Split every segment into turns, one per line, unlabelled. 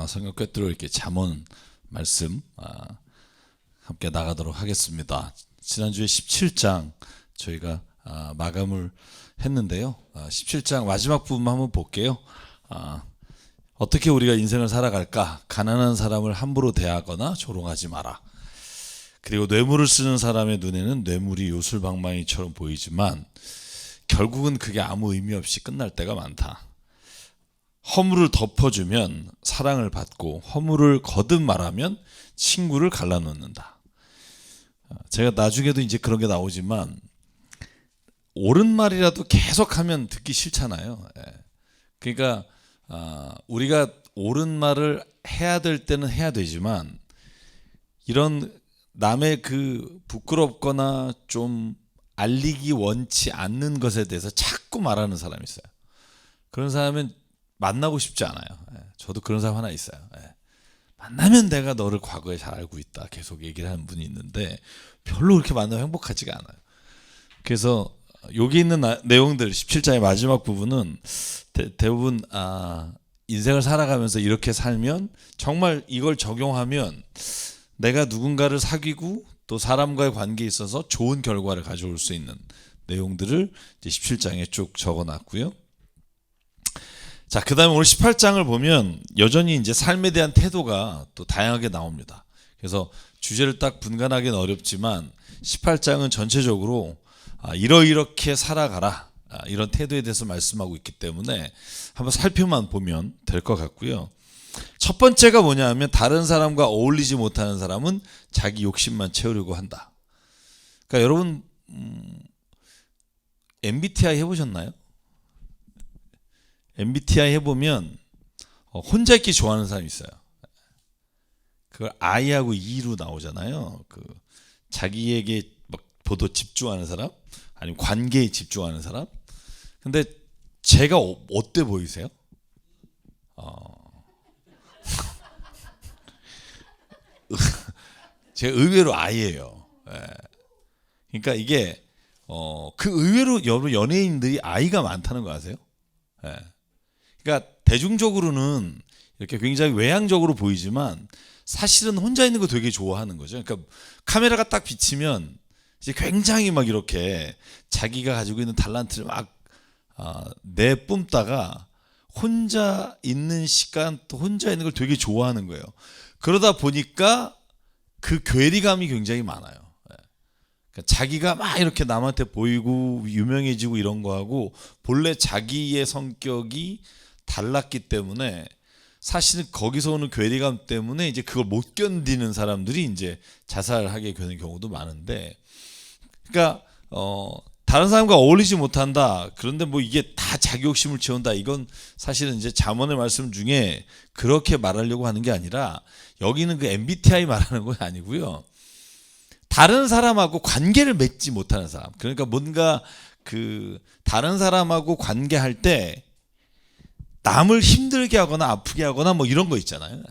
성경 꿰뚫어 이렇게 잠언 말씀 함께 나가도록 하겠습니다. 지난주에 17장 저희가 마감을 했는데요. 17장 마지막 부분 한번 볼게요. 어떻게 우리가 인생을 살아갈까? 가난한 사람을 함부로 대하거나 조롱하지 마라. 그리고 뇌물을 쓰는 사람의 눈에는 뇌물이 요술방망이처럼 보이지만 결국은 그게 아무 의미 없이 끝날 때가 많다. 허물을 덮어주면 사랑을 받고 허물을 거듭 말하면 친구를 갈라놓는다. 제가 나중에도 이제 그런 게 나오지만 옳은 말이라도 계속하면 듣기 싫잖아요. 그러니까 우리가 옳은 말을 해야 될 때는 해야 되지만 이런 남의 그 부끄럽거나 좀 알리기 원치 않는 것에 대해서 자꾸 말하는 사람이 있어요. 그런 사람은 만나고 싶지 않아요. 저도 그런 사람 하나 있어요. 만나면 내가 너를 과거에 잘 알고 있다 계속 얘기를 하는 분이 있는데 별로 그렇게 만나면 행복하지가 않아요. 그래서 여기 있는 내용들 17장의 마지막 부분은 대부분 인생을 살아가면서 이렇게 살면 정말 이걸 적용하면 내가 누군가를 사귀고 또 사람과의 관계에 있어서 좋은 결과를 가져올 수 있는 내용들을 이제 17장에 쭉 적어놨고요. 자, 그 다음에 오늘 18장을 보면 여전히 이제 삶에 대한 태도가 또 다양하게 나옵니다. 그래서 주제를 딱 분간하기는 어렵지만 18장은 전체적으로 이렇게 살아가라 이런 태도에 대해서 말씀하고 있기 때문에 한번 살펴만 보면 될 것 같고요. 첫 번째가 뭐냐 하면 다른 사람과 어울리지 못하는 사람은 자기 욕심만 채우려고 한다. 그러니까 여러분 MBTI 해보셨나요? MBTI 해보면 혼자 있기 좋아하는 사람이 있어요. 그걸 I하고 E로 나오잖아요. 그 자기에게 막 보도 집중하는 사람, 아니면 관계에 집중하는 사람. 근데 제가 어때 보이세요? 제가 의외로 I예요. 그러니까 이게 그 의외로 여러분 연예인들이 I가 많다는 거 아세요? 그러니까 대중적으로는 이렇게 굉장히 외향적으로 보이지만 사실은 혼자 있는 거 되게 좋아하는 거죠. 그러니까 카메라가 딱 비치면 이제 굉장히 막 이렇게 자기가 가지고 있는 탤런트를 막 내뿜다가 혼자 있는 시간 또 혼자 있는 걸 되게 좋아하는 거예요. 그러다 보니까 그 괴리감이 굉장히 많아요. 그러니까 자기가 막 이렇게 남한테 보이고 유명해지고 이런 거하고 본래 자기의 성격이 달랐기 때문에 사실은 거기서 오는 괴리감 때문에 이제 그걸 못 견디는 사람들이 이제 자살하게 되는 경우도 많은데, 그러니까 다른 사람과 어울리지 못한다. 그런데 뭐 이게 다 자기 욕심을 채운다. 이건 사실은 이제 잠언의 말씀 중에 그렇게 말하려고 하는 게 아니라 여기는 그 MBTI 말하는 건 아니고요. 다른 사람하고 관계를 맺지 못하는 사람. 그러니까 뭔가 그 다른 사람하고 관계할 때 남을 힘들게 하거나 아프게 하거나 뭐 이런 거 있잖아요.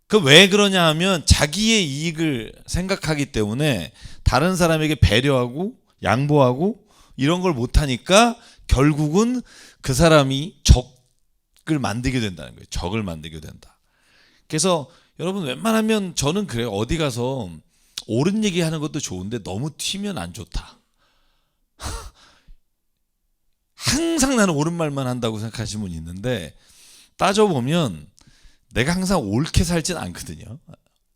그 왜 그러냐 하면 자기의 이익을 생각하기 때문에 다른 사람에게 배려하고 양보하고 이런 걸 못하니까 결국은 그 사람이 적을 만들게 된다는 거예요. 적을 만들게 된다. 그래서 여러분 웬만하면 저는 그래요. 어디 가서 옳은 얘기하는 것도 좋은데 너무 튀면 안 좋다. 항상 나는 옳은 말만 한다고 생각하시는 분이 있는데 따져보면 내가 항상 옳게 살진 않거든요.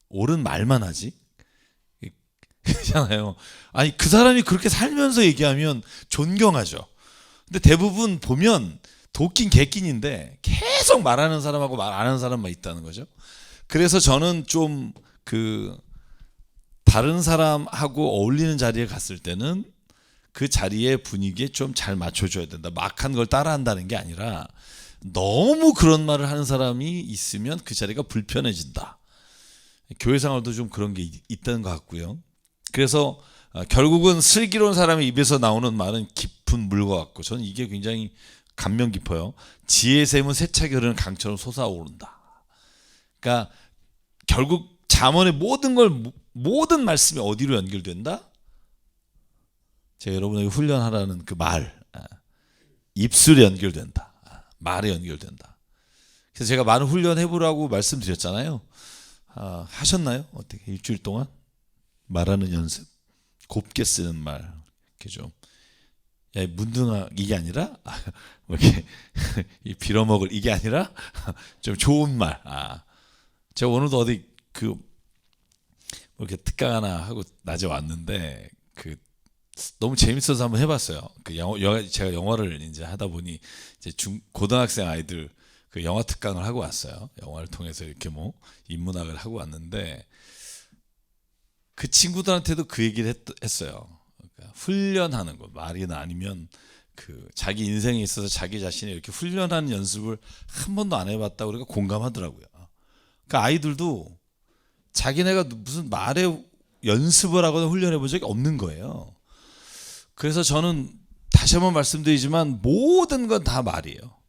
옳은 말만 하지. 그렇잖아요. 아니 그 사람이 그렇게 살면서 얘기하면 존경하죠. 근데 대부분 보면 도끼 개낀인데 계속 말하는 사람하고 말 안 하는 사람만 있다는 거죠. 그래서 저는 좀 그 다른 사람하고 어울리는 자리에 갔을 때는 그 자리의 분위기에 좀 잘 맞춰줘야 된다. 막한 걸 따라한다는 게 아니라 너무 그런 말을 하는 사람이 있으면 그 자리가 불편해진다. 교회 생활도 좀 그런 게 있다는 것 같고요. 그래서 결국은 슬기로운 사람의 입에서 나오는 말은 깊은 물과 같고 저는 이게 굉장히 감명 깊어요. 지혜의 샘은 세차게 흐르는 강처럼 솟아오른다. 그러니까 결국 잠언의 모든 말씀이 어디로 연결된다? 제가 여러분에게 훈련하라는 그 말, 입술에 연결된다. 말에 연결된다. 그래서 제가 많은 훈련 해보라고 말씀드렸잖아요. 하셨나요? 어떻게 일주일 동안 말하는 연습, 곱게 쓰는 말, 이렇게 좀, 야, 문둥아, 이게 아니라 뭐 이렇게 이 빌어먹을 이게 아니라 좀 좋은 말. 제가 오늘도 어디 뭐 이렇게 특강 하나 하고 낮에 왔는데 너무 재밌어서 한번 해봤어요. 제가 영어를 이제 하다 보니 이제 고등학생 아이들 그 영어 특강을 하고 왔어요. 영화를 통해서 이렇게 뭐 인문학을 하고 왔는데 그 친구들한테도 그 얘기를 했어요. 그러니까 훈련하는 거, 말이나 아니면 자기 인생에 있어서 자기 자신이 이렇게 훈련하는 연습을 한 번도 안 해봤다고 그러니까 공감하더라고요. 그러니까 아이들도 자기네가 무슨 말에 연습을 하거나 훈련해 본 적이 없는 거예요. 그래서 저는 다시 한번 말씀드리지만 모든 건 다 말이에요.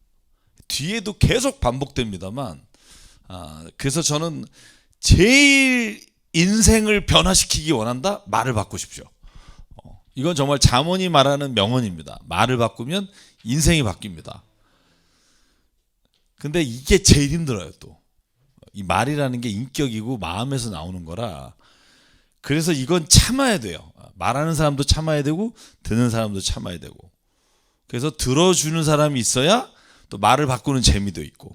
뒤에도 계속 반복됩니다만, 그래서 저는 제일 인생을 변화시키기 원한다? 말을 바꾸십시오. 이건 정말 잠언이 말하는 명언입니다. 말을 바꾸면 인생이 바뀝니다. 근데 이게 제일 힘들어요. 또 이 말이라는 게 인격이고 마음에서 나오는 거라, 그래서 이건 참아야 돼요. 말하는 사람도 참아야 되고 듣는 사람도 참아야 되고, 그래서 들어주는 사람이 있어야 또 말을 바꾸는 재미도 있고.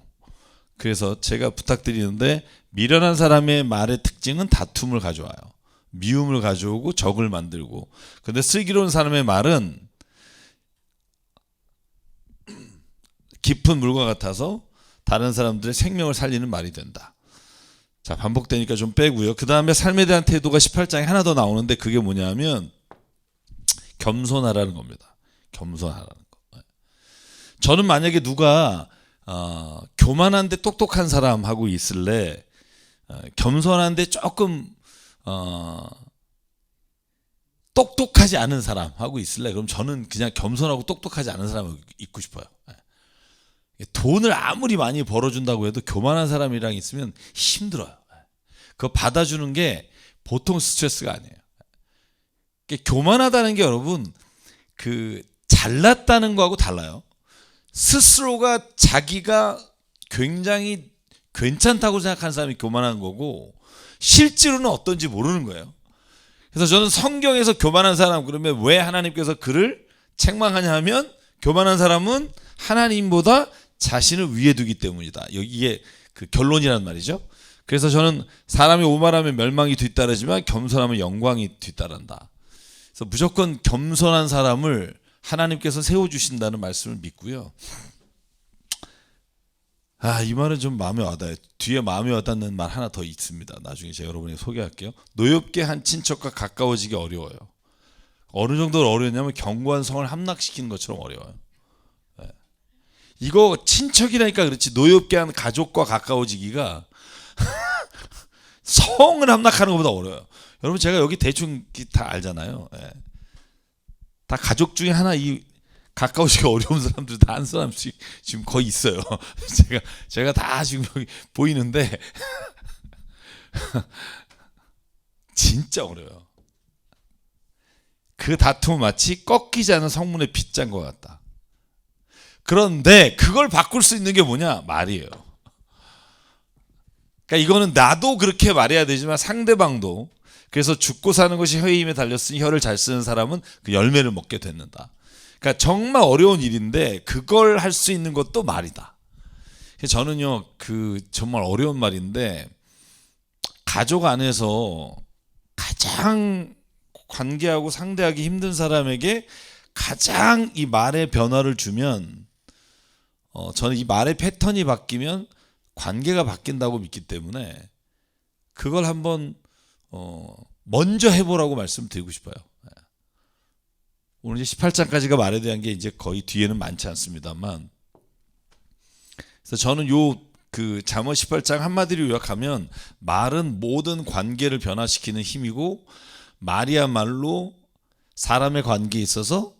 그래서 제가 부탁드리는데, 미련한 사람의 말의 특징은 다툼을 가져와요. 미움을 가져오고 적을 만들고. 근데 슬기로운 사람의 말은 깊은 물과 같아서 다른 사람들의 생명을 살리는 말이 된다. 자, 반복되니까 좀 빼고요. 그 다음에 삶에 대한 태도가 18장에 하나 더 나오는데, 그게 뭐냐면 겸손하라는 겁니다. 겸손하라는 거. 저는 만약에 누가 교만한데 똑똑한 사람하고 있을래, 겸손한데 조금 똑똑하지 않은 사람하고 있을래, 그럼 저는 그냥 겸손하고 똑똑하지 않은 사람하고 있고 싶어요. 돈을 아무리 많이 벌어준다고 해도 교만한 사람이랑 있으면 힘들어요. 그거 받아주는 게 보통 스트레스가 아니에요. 교만하다는 게 여러분, 잘났다는 거하고 달라요. 스스로가 자기가 굉장히 괜찮다고 생각하는 사람이 교만한 거고, 실제로는 어떤지 모르는 거예요. 그래서 저는 성경에서 교만한 사람 그러면 왜 하나님께서 그를 책망하냐 하면, 교만한 사람은 하나님보다 자신을 위에 두기 때문이다. 이게 결론이란 말이죠. 그래서 저는 사람이 오만하면 멸망이 뒤따르지만 겸손하면 영광이 뒤따른다. 그래서 무조건 겸손한 사람을 하나님께서 세워주신다는 말씀을 믿고요. 이 말은 좀 마음에 와닿아요. 뒤에 마음에 와닿는 말 하나 더 있습니다. 나중에 제가 여러분에게 소개할게요. 노엽게 한 친척과 가까워지기 어려워요. 어느 정도로 어려웠냐면 견고한 성을 함락시키는 것처럼 어려워요. 이거 친척이라니까 그렇지, 노엽게 한 가족과 가까워지기가 성을 함락하는 것보다 어려워요. 여러분, 제가 여기 대충 다 알잖아요. 다 가족 중에 하나 가까워지기 어려운 사람들 다 한 사람씩 지금 거의 있어요. 제가 다 지금 여기 보이는데 진짜 어려워요. 그 다툼은 마치 꺾이지 않은 성문의 빗장과 같다. 그런데 그걸 바꿀 수 있는 게 뭐냐? 말이에요. 그러니까 이거는 나도 그렇게 말해야 되지만 상대방도. 그래서 죽고 사는 것이 혀의 힘에 달렸으니 혀를 잘 쓰는 사람은 그 열매를 먹게 됐는다. 그러니까 정말 어려운 일인데 그걸 할 수 있는 것도 말이다. 저는요, 정말 어려운 말인데, 가족 안에서 가장 관계하고 상대하기 힘든 사람에게 가장 이 말의 변화를 주면, 저는 이 말의 패턴이 바뀌면 관계가 바뀐다고 믿기 때문에 그걸 한번 먼저 해보라고 말씀드리고 싶어요. 오늘 이제 18장까지가 말에 대한 게 이제 거의 뒤에는 많지 않습니다만, 그래서 저는 잠언 18장 한마디로 요약하면, 말은 모든 관계를 변화시키는 힘이고 말이야말로 사람의 관계에 있어서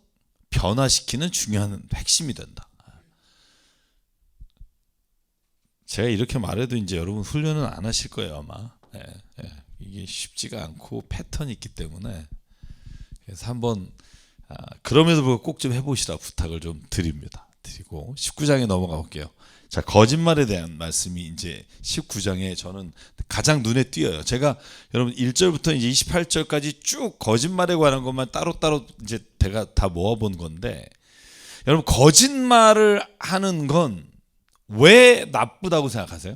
변화시키는 중요한 핵심이 된다. 제가 이렇게 말해도 이제 여러분 훈련은 안 하실 거예요, 아마. 이게 쉽지가 않고 패턴이 있기 때문에. 그래서 한번 그럼에도 불구하고 꼭 좀 해보시라 부탁을 좀 드립니다. 드리고 19장에 넘어가 볼게요. 자, 거짓말에 대한 말씀이 이제 19장에 저는 가장 눈에 띄어요. 제가 여러분 1절부터 이제 28절까지 쭉 거짓말에 관한 것만 따로따로 이제 제가 다 모아본 건데, 여러분 거짓말을 하는 건 왜 나쁘다고 생각하세요?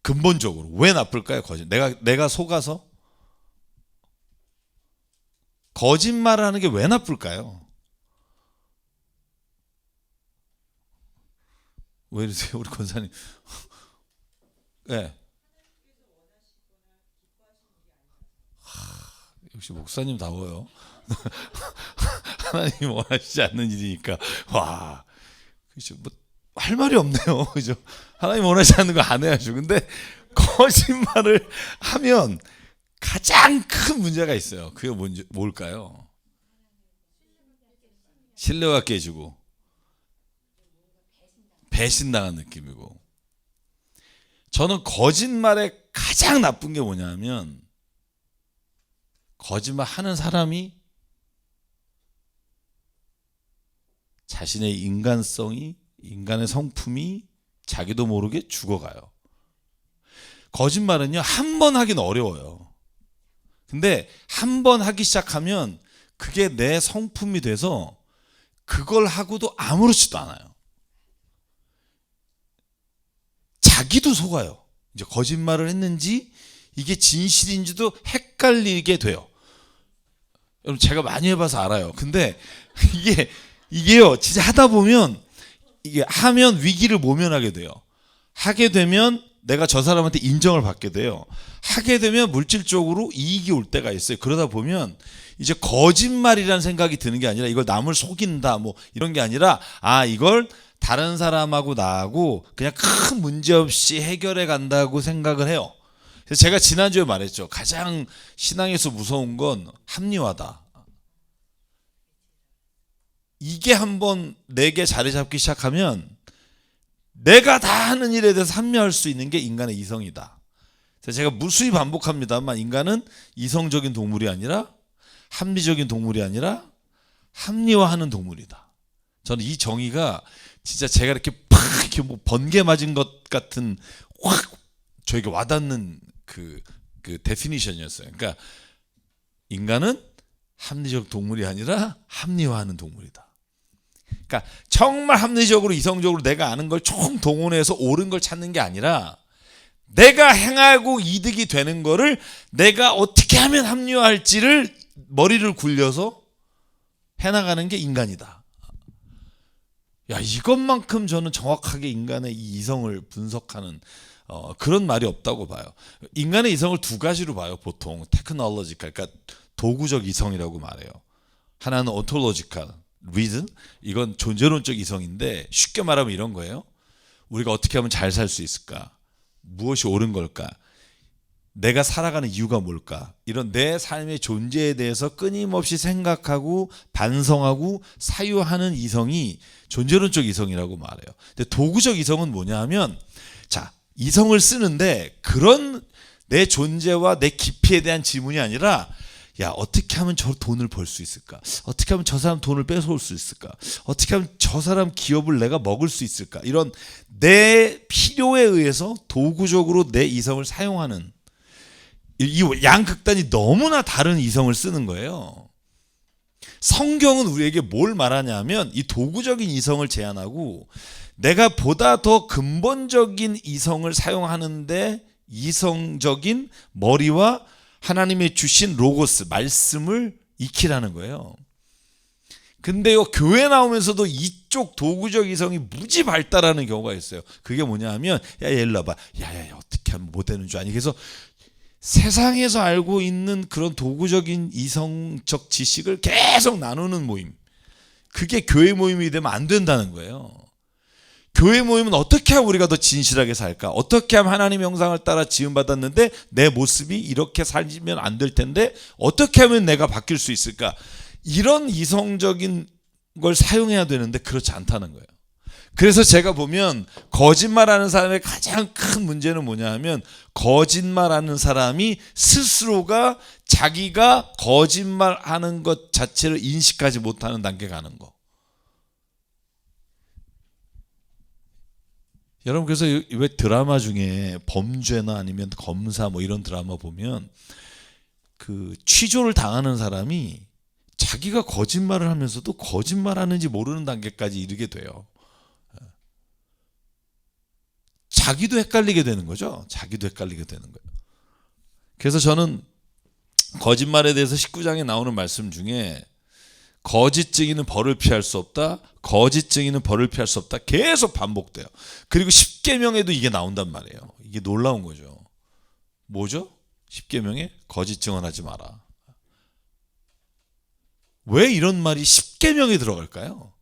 근본적으로 왜 나쁠까요? 내가 속아서 거짓말을 하는 게 왜 나쁠까요? 왜 이러세요, 우리 권사님? 네. 역시 목사님다워요. 하나님 원하시지 않는 일이니까. 와, 그죠? 할 말이 없네요. 그죠? 하나님 원하지 않는 거 안 해야죠. 근데 거짓말을 하면 가장 큰 문제가 있어요. 그게 뭘까요? 신뢰가 깨지고 배신당한 느낌이고. 저는 거짓말의 가장 나쁜 게 뭐냐면, 거짓말 하는 사람이 자신의 인간성이, 인간의 성품이 자기도 모르게 죽어가요. 거짓말은요, 한 번 하긴 어려워요. 근데 한 번 하기 시작하면 그게 내 성품이 돼서 그걸 하고도 아무렇지도 않아요. 자기도 속아요. 이제 거짓말을 했는지 이게 진실인지도 헷갈리게 돼요. 여러분 제가 많이 해봐서 알아요. 근데 이게요, 진짜 하다 보면 이게 하면 위기를 모면하게 돼요. 하게 되면 내가 저 사람한테 인정을 받게 돼요. 하게 되면 물질적으로 이익이 올 때가 있어요. 그러다 보면 이제 거짓말이라는 생각이 드는 게 아니라, 이걸 남을 속인다 뭐 이런 게 아니라, 이걸 다른 사람하고 나하고 그냥 큰 문제 없이 해결해 간다고 생각을 해요. 그래서 제가 지난주에 말했죠. 가장 신앙에서 무서운 건 합리화다. 이게 한번 내게 자리 잡기 시작하면 내가 다 하는 일에 대해서 합리화할 수 있는 게 인간의 이성이다. 그래서 제가 무수히 반복합니다만, 인간은 이성적인 동물이 아니라, 합리적인 동물이 아니라 합리화하는 동물이다. 저는 이 정의가 진짜 제가 이렇게 팍 이렇게 뭐 번개 맞은 것 같은 확 저에게 와닿는 그 데피니션이었어요. 그러니까 인간은 합리적 동물이 아니라 합리화하는 동물이다. 그러니까 정말 합리적으로 이성적으로 내가 아는 걸 총 동원해서 옳은 걸 찾는 게 아니라, 내가 행하고 이득이 되는 거를 내가 어떻게 하면 합리화할지를 머리를 굴려서 해나가는 게 인간이다. 야, 이것만큼 저는 정확하게 인간의 이 이성을 분석하는 그런 말이 없다고 봐요. 인간의 이성을 두 가지로 봐요. 보통 테크놀로지컬, 그러니까 도구적 이성이라고 말해요. 하나는 온톨로지컬 리즌, 이건 존재론적 이성인데, 쉽게 말하면 이런 거예요. 우리가 어떻게 하면 잘 살 수 있을까? 무엇이 옳은 걸까? 내가 살아가는 이유가 뭘까? 이런 내 삶의 존재에 대해서 끊임없이 생각하고 반성하고 사유하는 이성이 존재론적 이성이라고 말해요. 근데 도구적 이성은 뭐냐 하면, 자, 이성을 쓰는데 그런 내 존재와 내 깊이에 대한 질문이 아니라, 야, 어떻게 하면 저 돈을 벌 수 있을까? 어떻게 하면 저 사람 돈을 뺏어올 수 있을까? 어떻게 하면 저 사람 기업을 내가 먹을 수 있을까? 이런 내 필요에 의해서 도구적으로 내 이성을 사용하는, 이 양극단이 너무나 다른 이성을 쓰는 거예요. 성경은 우리에게 뭘 말하냐면, 이 도구적인 이성을 제한하고 내가 보다 더 근본적인 이성을 사용하는데 이성적인 머리와 하나님의 주신 로고스, 말씀을 익히라는 거예요. 근데요, 교회 나오면서도 이쪽 도구적 이성이 무지 발달하는 경우가 있어요. 그게 뭐냐 하면, 야, 일로 와봐. 야, 어떻게 하면 못 되는 줄 아니? 그래서 세상에서 알고 있는 그런 도구적인 이성적 지식을 계속 나누는 모임. 그게 교회 모임이 되면 안 된다는 거예요. 교회 모임은 어떻게 하면 우리가 더 진실하게 살까? 어떻게 하면 하나님의 형상을 따라 지음받았는데 내 모습이 이렇게 살면 안 될 텐데 어떻게 하면 내가 바뀔 수 있을까? 이런 이성적인 걸 사용해야 되는데 그렇지 않다는 거예요. 그래서 제가 보면 거짓말하는 사람의 가장 큰 문제는 뭐냐 하면, 거짓말하는 사람이 스스로가 자기가 거짓말하는 것 자체를 인식하지 못하는 단계에 가는 거. 여러분, 그래서 왜 드라마 중에 범죄나 아니면 검사 뭐 이런 드라마 보면 그 취조를 당하는 사람이 자기가 거짓말을 하면서도 거짓말하는지 모르는 단계까지 이르게 돼요. 자기도 헷갈리게 되는 거죠. 자기도 헷갈리게 되는 거예요. 그래서 저는 거짓말에 대해서 19장에 나오는 말씀 중에 거짓 증인은 벌을 피할 수 없다. 거짓 증인은 벌을 피할 수 없다. 계속 반복돼요. 그리고 10계명에도 이게 나온단 말이에요. 이게 놀라운 거죠. 뭐죠? 10계명에 거짓 증언하지 마라. 왜 이런 말이 10계명에 들어갈까요?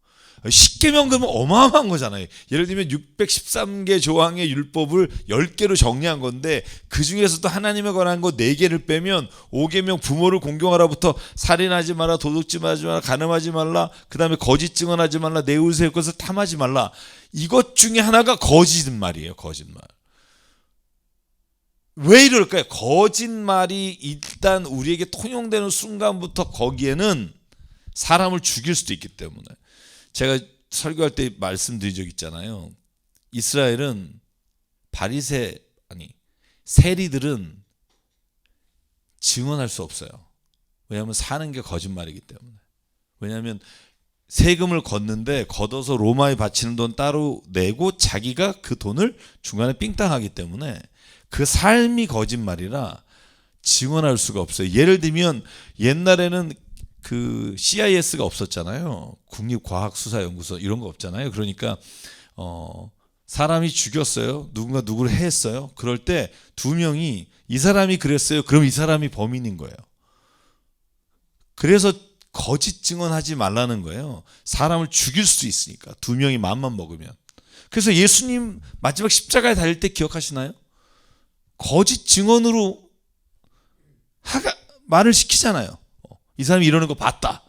10계명 그러면 어마어마한 거잖아요. 예를 들면 613개 조항의 율법을 10개로 정리한 건데 그 중에서도 하나님에 관한 거 4개를 빼면 5계명 부모를 공경하라부터 살인하지 마라, 도둑질하지 마라, 간음하지 말라, 그 다음에 거짓 증언하지 말라, 내 이웃의 것을 탐하지 말라. 이것 중에 하나가 거짓말이에요. 거짓말. 왜 이럴까요? 거짓말이 일단 우리에게 통용되는 순간부터 거기에는 사람을 죽일 수도 있기 때문에. 제가 설교할 때 말씀드린 적 있잖아요. 이스라엘은 세리들은 증언할 수 없어요. 왜냐하면 사는 게 거짓말이기 때문에. 왜냐하면 세금을 걷는데 걷어서 로마에 바치는 돈 따로 내고 자기가 그 돈을 중간에 삥땅하기 때문에 그 삶이 거짓말이라 증언할 수가 없어요. 예를 들면 옛날에는 그 CIS가 없었잖아요. 국립과학수사연구소 이런 거 없잖아요. 그러니까 사람이 죽였어요. 누군가 누구를 해했어요. 그럴 때 2명이 이 사람이 그랬어요. 그럼 이 사람이 범인인 거예요. 그래서 거짓 증언하지 말라는 거예요. 사람을 죽일 수 있으니까 2명이 마음만 먹으면. 그래서 예수님 마지막 십자가에 달릴 때 기억하시나요? 거짓 증언으로 말을 시키잖아요. 이 사람이 이러는 거 봤다.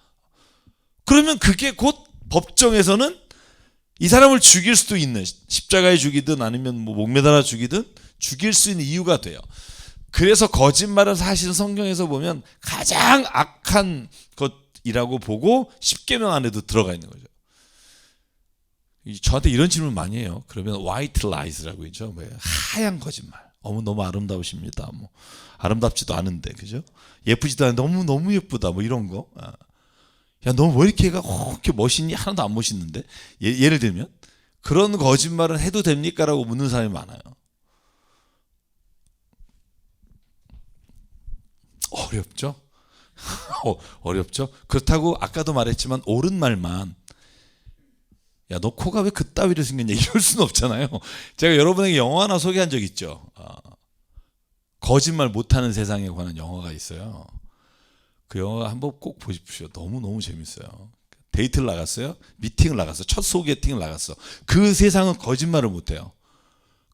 그러면 그게 곧 법정에서는 이 사람을 죽일 수도 있는, 십자가에 죽이든 아니면 뭐 목매달아 죽이든 죽일 수 있는 이유가 돼요. 그래서 거짓말은 사실은 성경에서 보면 가장 악한 것이라고 보고 10계명 안에도 들어가 있는 거죠. 저한테 이런 질문 많이 해요. 그러면 white lies라고 있죠. 하얀 거짓말. 너무 아름다우십니다. 뭐 아름답지도 않은데, 그죠? 예쁘지도 않은데 너무 예쁘다. 뭐 이런 거. 야, 너 왜 이렇게 이렇게 멋있니? 하나도 안 멋있는데. 예를 들면 그런 거짓말은 해도 됩니까라고 묻는 사람이 많아요. 어렵죠? 어렵죠? 그렇다고 아까도 말했지만 옳은 말만, 야, 너 코가 왜 그따위로 생겼냐, 이럴 수는 없잖아요. 제가 여러분에게 영화 하나 소개한 적 있죠. 거짓말 못하는 세상에 관한 영화가 있어요. 그 영화 한번 꼭 보십시오. 너무너무 재밌어요. 데이트를 나갔어요. 미팅을 나갔어. 첫 소개팅을 나갔어. 그 세상은 거짓말을 못해요.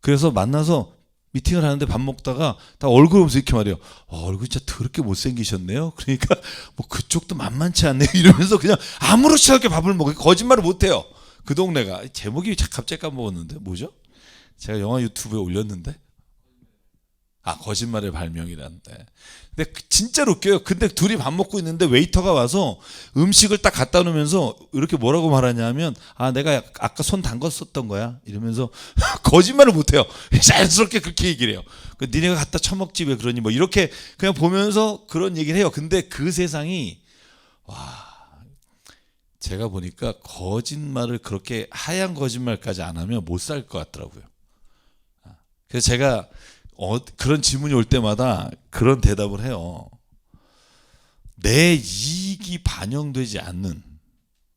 그래서 만나서 미팅을 하는데 밥 먹다가 다 얼굴 보면서 이렇게 말해요. 얼굴 진짜 더럽게 못생기셨네요. 그러니까 뭐 그쪽도 만만치 않네요. 이러면서 그냥 아무렇지 않게 밥을 먹어요. 거짓말을 못해요. 그 동네가. 제목이 갑자기 까먹었는데 뭐죠? 제가 영화 유튜브에 올렸는데, 거짓말의 발명이라는데. 근데 진짜로 웃겨요. 근데 둘이 밥 먹고 있는데 웨이터가 와서 음식을 딱 갖다 놓으면서 이렇게 뭐라고 말하냐면, 내가 아까 손 담갔었던 거야 이러면서 거짓말을 못해요. 자연스럽게 그렇게 얘기를 해요. 니네가 갖다 처먹지 왜 그러니, 뭐 이렇게 그냥 보면서 그런 얘기를 해요. 근데 그 세상이, 제가 보니까 거짓말을 그렇게 하얀 거짓말까지 안 하면 못 살 것 같더라고요. 그래서 제가 그런 질문이 올 때마다 그런 대답을 해요. 내 이익이 반영되지 않는,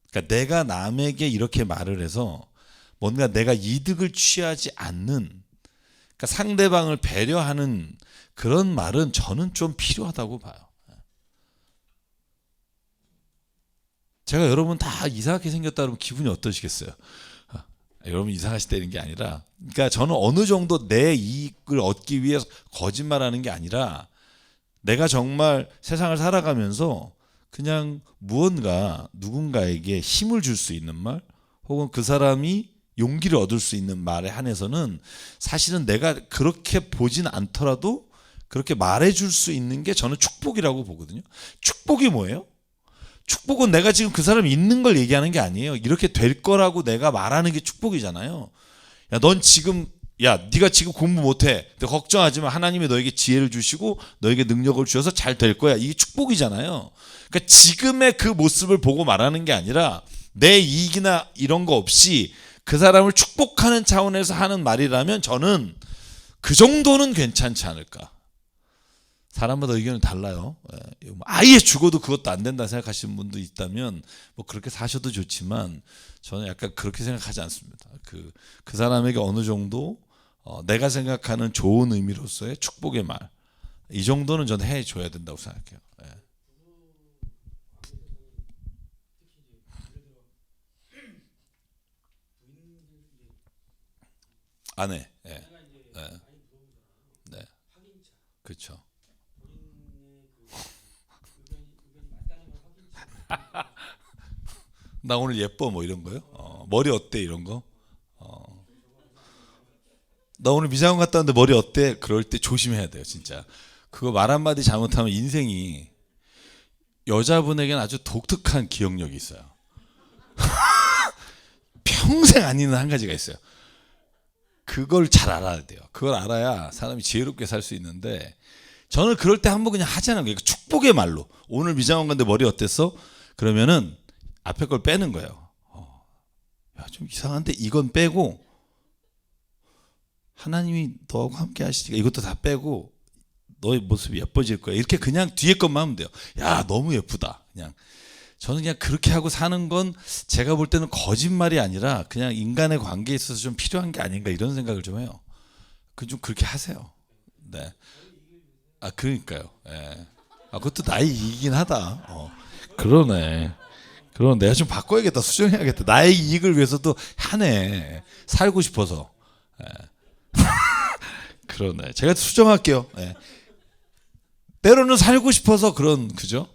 그러니까 내가 남에게 이렇게 말을 해서 뭔가 내가 이득을 취하지 않는, 그러니까 상대방을 배려하는 그런 말은 저는 좀 필요하다고 봐요. 제가 여러분 다 이상하게 생겼다 그러면 기분이 어떠시겠어요? 여러분 이상하시다는 게 아니라, 그러니까 저는 어느 정도 내 이익을 얻기 위해서 거짓말하는 게 아니라, 내가 정말 세상을 살아가면서 그냥 무언가 누군가에게 힘을 줄 수 있는 말, 혹은 그 사람이 용기를 얻을 수 있는 말에 한해서는 사실은 내가 그렇게 보진 않더라도 그렇게 말해줄 수 있는 게 저는 축복이라고 보거든요. 축복이 뭐예요? 축복은 내가 지금 그 사람이 있는 걸 얘기하는 게 아니에요. 이렇게 될 거라고 내가 말하는 게 축복이잖아요. 야, 넌 지금 네가 지금 공부 못해. 근데 걱정하지 마. 하나님이 너에게 지혜를 주시고 너에게 능력을 주셔서 잘 될 거야. 이게 축복이잖아요. 그러니까 지금의 그 모습을 보고 말하는 게 아니라 내 이익이나 이런 거 없이 그 사람을 축복하는 차원에서 하는 말이라면 저는 그 정도는 괜찮지 않을까. 사람마다 의견은 달라요. 아예 죽어도 그것도 안 된다 생각하시는 분도 있다면 뭐 그렇게 사셔도 좋지만 저는 약간 그렇게 생각하지 않습니다. 그 사람에게 어느 정도 내가 생각하는 좋은 의미로서의 축복의 말, 이 정도는 저는 해줘야 된다고 생각해요. 아내, 네, 그렇죠. 나 오늘 예뻐 뭐 이런 거요? 머리 어때 이런 거? 나 오늘 미장원 갔다 왔는데 머리 어때? 그럴 때 조심해야 돼요, 진짜. 그거 말 한마디 잘못하면 인생이 여자분에게는 아주 독특한 기억력이 있어요. 평생 안 잊는 한 가지가 있어요. 그걸 잘 알아야 돼요. 그걸 알아야 사람이 지혜롭게 살 수 있는데 저는 그럴 때 한번 그냥 하자는 거예요. 축복의 말로. 오늘 미장원 갔는데 머리 어땠어? 그러면은 앞에 걸 빼는 거예요. 야, 좀 이상한데 이건 빼고 하나님이 너하고 함께 하시니까 이것도 다 빼고 너의 모습이 예뻐질 거야. 이렇게 그냥 뒤에 것만 하면 돼요. 야, 너무 예쁘다. 그냥 저는 그냥 그렇게 하고 사는 건 제가 볼 때는 거짓말이 아니라 그냥 인간의 관계에 있어서 좀 필요한 게 아닌가 이런 생각을 좀 해요. 좀 그렇게 하세요. 네. 그러니까요. 예. 그것도 나의 이익이긴 하다. 그러네. 그럼 내가 좀 바꿔야겠다. 수정해야겠다. 나의 이익을 위해서도 하네. 살고 싶어서. 예. 그러네. 제가 수정할게요. 예. 때로는 살고 싶어서 그죠?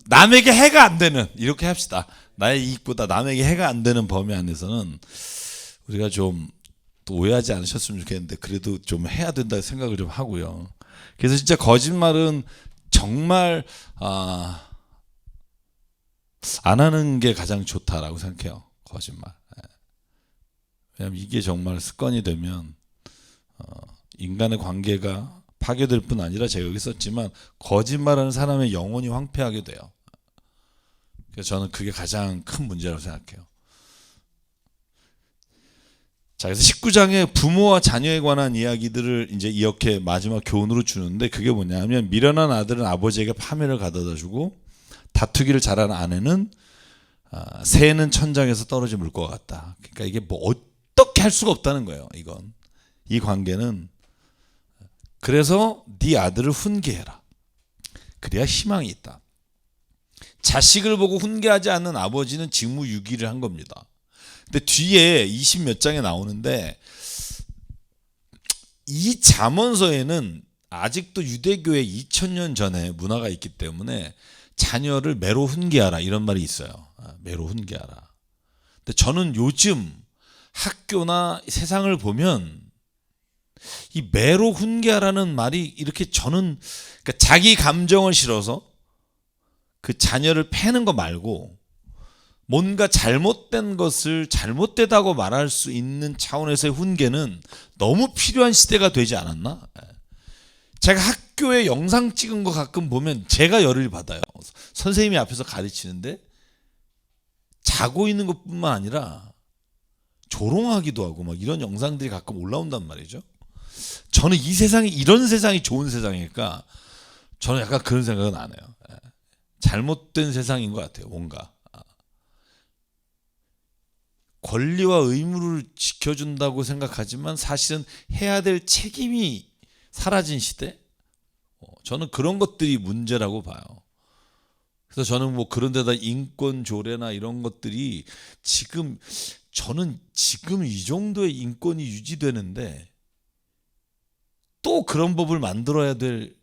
남에게 해가 안 되는, 이렇게 합시다. 나의 이익보다 남에게 해가 안 되는 범위 안에서는 우리가 좀 또 오해하지 않으셨으면 좋겠는데 그래도 좀 해야 된다 생각을 좀 하고요. 그래서 진짜 거짓말은 정말 안 하는 게 가장 좋다라고 생각해요. 거짓말. 왜냐하면 이게 정말 습관이 되면 인간의 관계가 파괴될 뿐 아니라 제가 여기 썼지만 거짓말하는 사람의 영혼이 황폐하게 돼요. 그래서 저는 그게 가장 큰 문제라고 생각해요. 자, 그래서 19장에 부모와 자녀에 관한 이야기들을 이제 이렇게 마지막 교훈으로 주는데 그게 뭐냐면 미련한 아들은 아버지에게 파멸을 가져다 주고 다투기를 잘하는 아내는 새는 천장에서 떨어진 물과 같다. 그러니까 이게 뭐 어떻게 할 수가 없다는 거예요. 이 관계는. 그래서 네 아들을 훈계해라. 그래야 희망이 있다. 자식을 보고 훈계하지 않는 아버지는 직무유기를 한 겁니다. 근데 뒤에 20 몇 장에 나오는데 이 잠언서에는 아직도 유대교의 2000년 전에 문화가 있기 때문에 자녀를 매로 훈계하라 이런 말이 있어요. 매로 훈계하라. 근데 저는 요즘 학교나 세상을 보면 이 매로 훈계하라는 말이 이렇게 저는 그러니까 자기 감정을 실어서 그 자녀를 패는 거 말고 뭔가 잘못된 것을 잘못되다고 말할 수 있는 차원에서의 훈계는 너무 필요한 시대가 되지 않았나? 제가 학교에 영상 찍은 거 가끔 보면 제가 열을 받아요. 선생님이 앞에서 가르치는데 자고 있는 것뿐만 아니라 조롱하기도 하고 막 이런 영상들이 가끔 올라온단 말이죠. 저는 이 세상이 이런 세상이 좋은 세상일까? 저는 약간 그런 생각은 안 해요. 잘못된 세상인 것 같아요. 뭔가 권리와 의무를 지켜준다고 생각하지만 사실은 해야 될 책임이 사라진 시대? 저는 그런 것들이 문제라고 봐요. 그래서 저는 뭐 그런 데다 인권 조례나 이런 것들이 저는 지금 이 정도의 인권이 유지되는데 또 그런 법을 만들어야 될,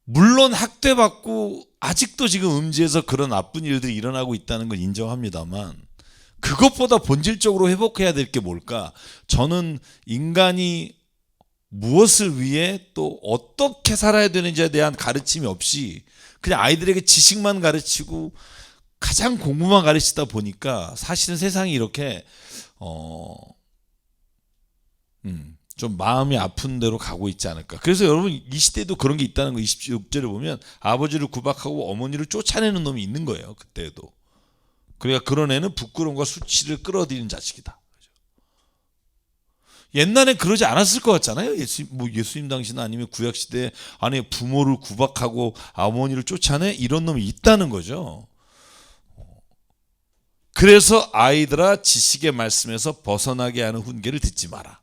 물론 학대받고 아직도 지금 음지에서 그런 나쁜 일들이 일어나고 있다는 건 인정합니다만 그것보다 본질적으로 회복해야 될 게 뭘까? 저는 인간이 무엇을 위해 또 어떻게 살아야 되는지에 대한 가르침이 없이 그냥 아이들에게 지식만 가르치고 가장 공부만 가르치다 보니까 사실은 세상이 이렇게 좀 마음이 아픈 대로 가고 있지 않을까. 그래서 여러분 이 시대에도 그런 게 있다는 거. 26절에 보면 아버지를 구박하고 어머니를 쫓아내는 놈이 있는 거예요. 그때도. 그러니까 그런 애는 부끄러움과 수치를 끌어들이는 자식이다. 옛날엔 그러지 않았을 것 같잖아요. 예수님 당시나 아니면 구약 시대에 안에 부모를 구박하고 어머니를 쫓아내 이런 놈이 있다는 거죠. 그래서 아이들아 지식의 말씀에서 벗어나게 하는 훈계를 듣지 마라.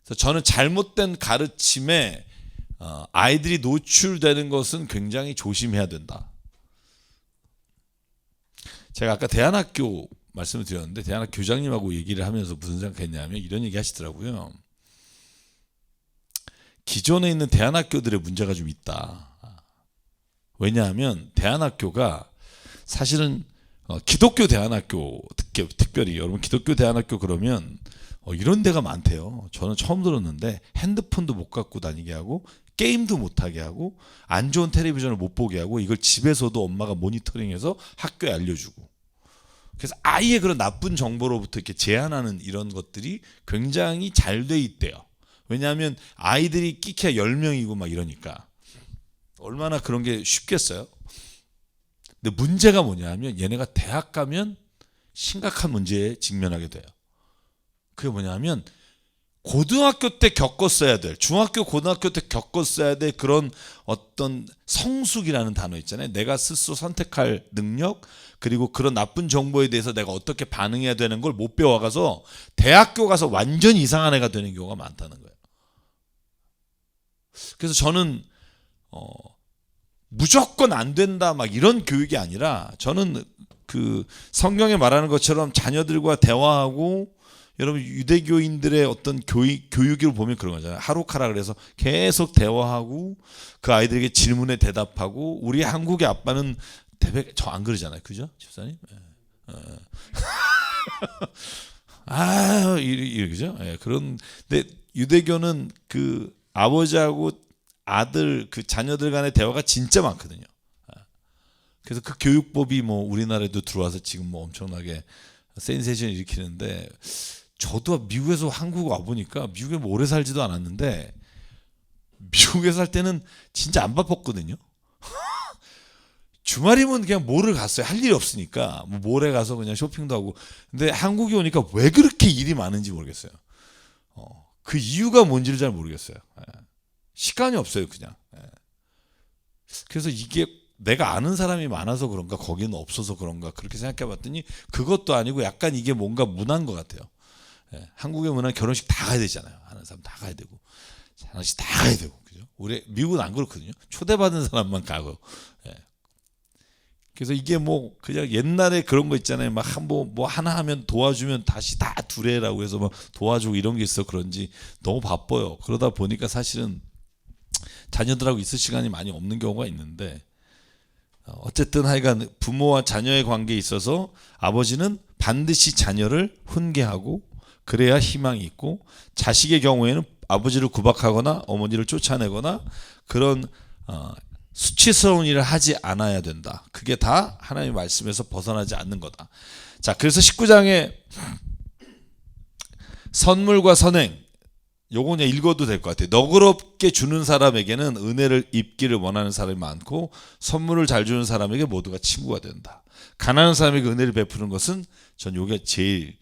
그래서 저는 잘못된 가르침에 아이들이 노출되는 것은 굉장히 조심해야 된다. 제가 아까 대안학교 말씀을 드렸는데 대안학교 교장님하고 얘기를 하면서 무슨 생각했냐면 이런 얘기 하시더라고요. 기존에 있는 대안학교들의 문제가 좀 있다. 왜냐하면 대안학교가 사실은 기독교 대안학교 특별히 여러분 기독교 대안학교 그러면 이런 데가 많대요. 저는 처음 들었는데 핸드폰도 못 갖고 다니게 하고 게임도 못하게 하고 안 좋은 텔레비전을 못 보게 하고 이걸 집에서도 엄마가 모니터링해서 학교에 알려주고 그래서 아예 그런 나쁜 정보로부터 이렇게 제한하는 이런 것들이 굉장히 잘 돼 있대요. 왜냐하면 아이들이 끼키야 10명이고 막 이러니까 얼마나 그런 게 쉽겠어요. 근데 문제가 뭐냐면 얘네가 대학 가면 심각한 문제에 직면하게 돼요. 그게 뭐냐면 고등학교 때 겪었어야 될 중학교 고등학교 때 겪었어야 될 그런 어떤 성숙이라는 단어 있잖아요. 내가 스스로 선택할 능력 그리고 그런 나쁜 정보에 대해서 내가 어떻게 반응해야 되는 걸 못 배워가서 대학교 가서 완전히 이상한 애가 되는 경우가 많다는 거예요. 그래서 저는 무조건 안 된다 막 이런 교육이 아니라 저는 그 성경에 말하는 것처럼 자녀들과 대화하고 여러분 유대교인들의 어떤 교육을 보면 그런 거잖아요. 하루카라 그래서 계속 대화하고 그 아이들에게 질문에 대답하고 우리 한국의 아빠는 저 안 그러잖아요. 그죠? 집사님? 그죠? 그런데 유대교는 그 아버지하고 아들 그 자녀들 간의 대화가 진짜 많거든요. 그래서 그 교육법이 뭐 우리나라에도 들어와서 지금 뭐 엄청나게 센세이션을 일으키는데 저도 미국에서 한국 와 보니까 미국에 뭐 오래 살지도 않았는데 미국에 살 때는 진짜 안 바빴거든요. 주말이면 그냥 몰을 갔어요. 할 일이 없으니까 뭐 몰에 가서 그냥 쇼핑도 하고. 근데 한국에 오니까 왜 그렇게 일이 많은지 모르겠어요. 그 이유가 뭔지를 잘 모르겠어요. 시간이 없어요, 그냥. 그래서 이게 내가 아는 사람이 많아서 그런가 거기는 없어서 그런가 그렇게 생각해봤더니 그것도 아니고 약간 이게 뭔가 문화인 것 같아요. 한국의 문화 결혼식 다 가야 되잖아요. 하는 사람 다 가야 되고 결혼식 다 가야 되고 그죠? 우리 미국은 안 그렇거든요. 초대받은 사람만 가고. 그래서 이게 뭐 그냥 옛날에 그런 거 있잖아요. 막 뭐 하나 하면 도와주면 다시 다 두래라고 해서 막 도와주고 이런 게 있어 그런지 너무 바빠요. 그러다 보니까 사실은 자녀들하고 있을 시간이 많이 없는 경우가 있는데 어쨌든 하여간 부모와 자녀의 관계에 있어서 아버지는 반드시 자녀를 훈계하고 그래야 희망이 있고 자식의 경우에는 아버지를 구박하거나 어머니를 쫓아내거나 그런 수치스러운 일을 하지 않아야 된다. 그게 다 하나님의 말씀에서 벗어나지 않는 거다. 자, 그래서 19장에 선물과 선행 요거 그냥 읽어도 될 것 같아요. 너그럽게 주는 사람에게는 은혜를 입기를 원하는 사람이 많고 선물을 잘 주는 사람에게 모두가 친구가 된다. 가난한 사람에게 은혜를 베푸는 것은 전 요게 제일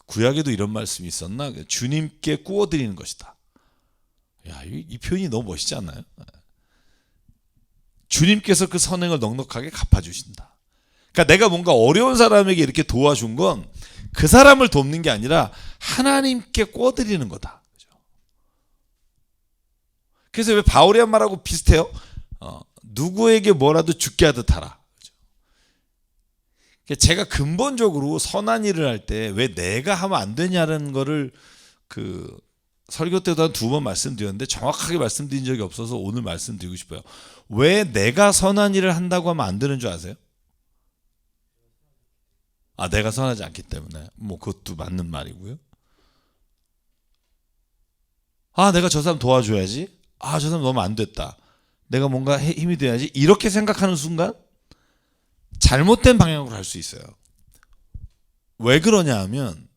구약에도 이런 말씀이 있었나? 주님께 구워드리는 것이다. 야, 이 표현이 너무 멋있지 않나요? 주님께서 그 선행을 넉넉하게 갚아주신다. 그러니까 내가 뭔가 어려운 사람에게 이렇게 도와준 건 그 사람을 돕는 게 아니라 하나님께 꿔드리는 거다. 그래서 왜 바울이 한 말하고 비슷해요? 누구에게 뭐라도 죽게 하듯 하라. 제가 근본적으로 선한 일을 할 때 왜 내가 하면 안 되냐는 거를 그 설교 때도 한 2번 말씀드렸는데 정확하게 말씀드린 적이 없어서 오늘 말씀드리고 싶어요. 왜 내가 선한 일을 한다고 하면 안 되는 줄 아세요? 내가 선하지 않기 때문에. 뭐 그것도 맞는 말이고요. 내가 저 사람 도와줘야지. 저 사람 너무 안 됐다. 내가 뭔가 힘이 돼야지. 이렇게 생각하는 순간 잘못된 방향으로 갈 수 있어요. 왜 그러냐 하면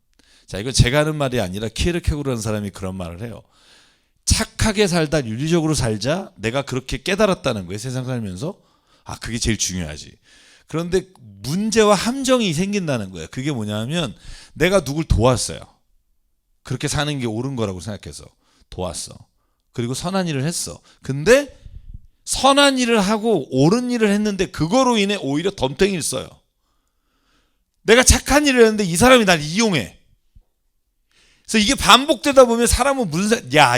자, 이건 제가 하는 말이 아니라 키에르케고르라는 사람이 그런 말을 해요. 착하게 살다 윤리적으로 살자. 내가 그렇게 깨달았다는 거예요. 세상 살면서. 그게 제일 중요하지. 그런데 문제와 함정이 생긴다는 거예요. 그게 뭐냐면 내가 누굴 도왔어요. 그렇게 사는 게 옳은 거라고 생각해서 도왔어. 그리고 선한 일을 했어. 근데 선한 일을 하고 옳은 일을 했는데 그거로 인해 오히려 덤탱이를 써요. 내가 착한 일을 했는데 이 사람이 날 이용해. 그래서 이게 반복되다 보면 사람은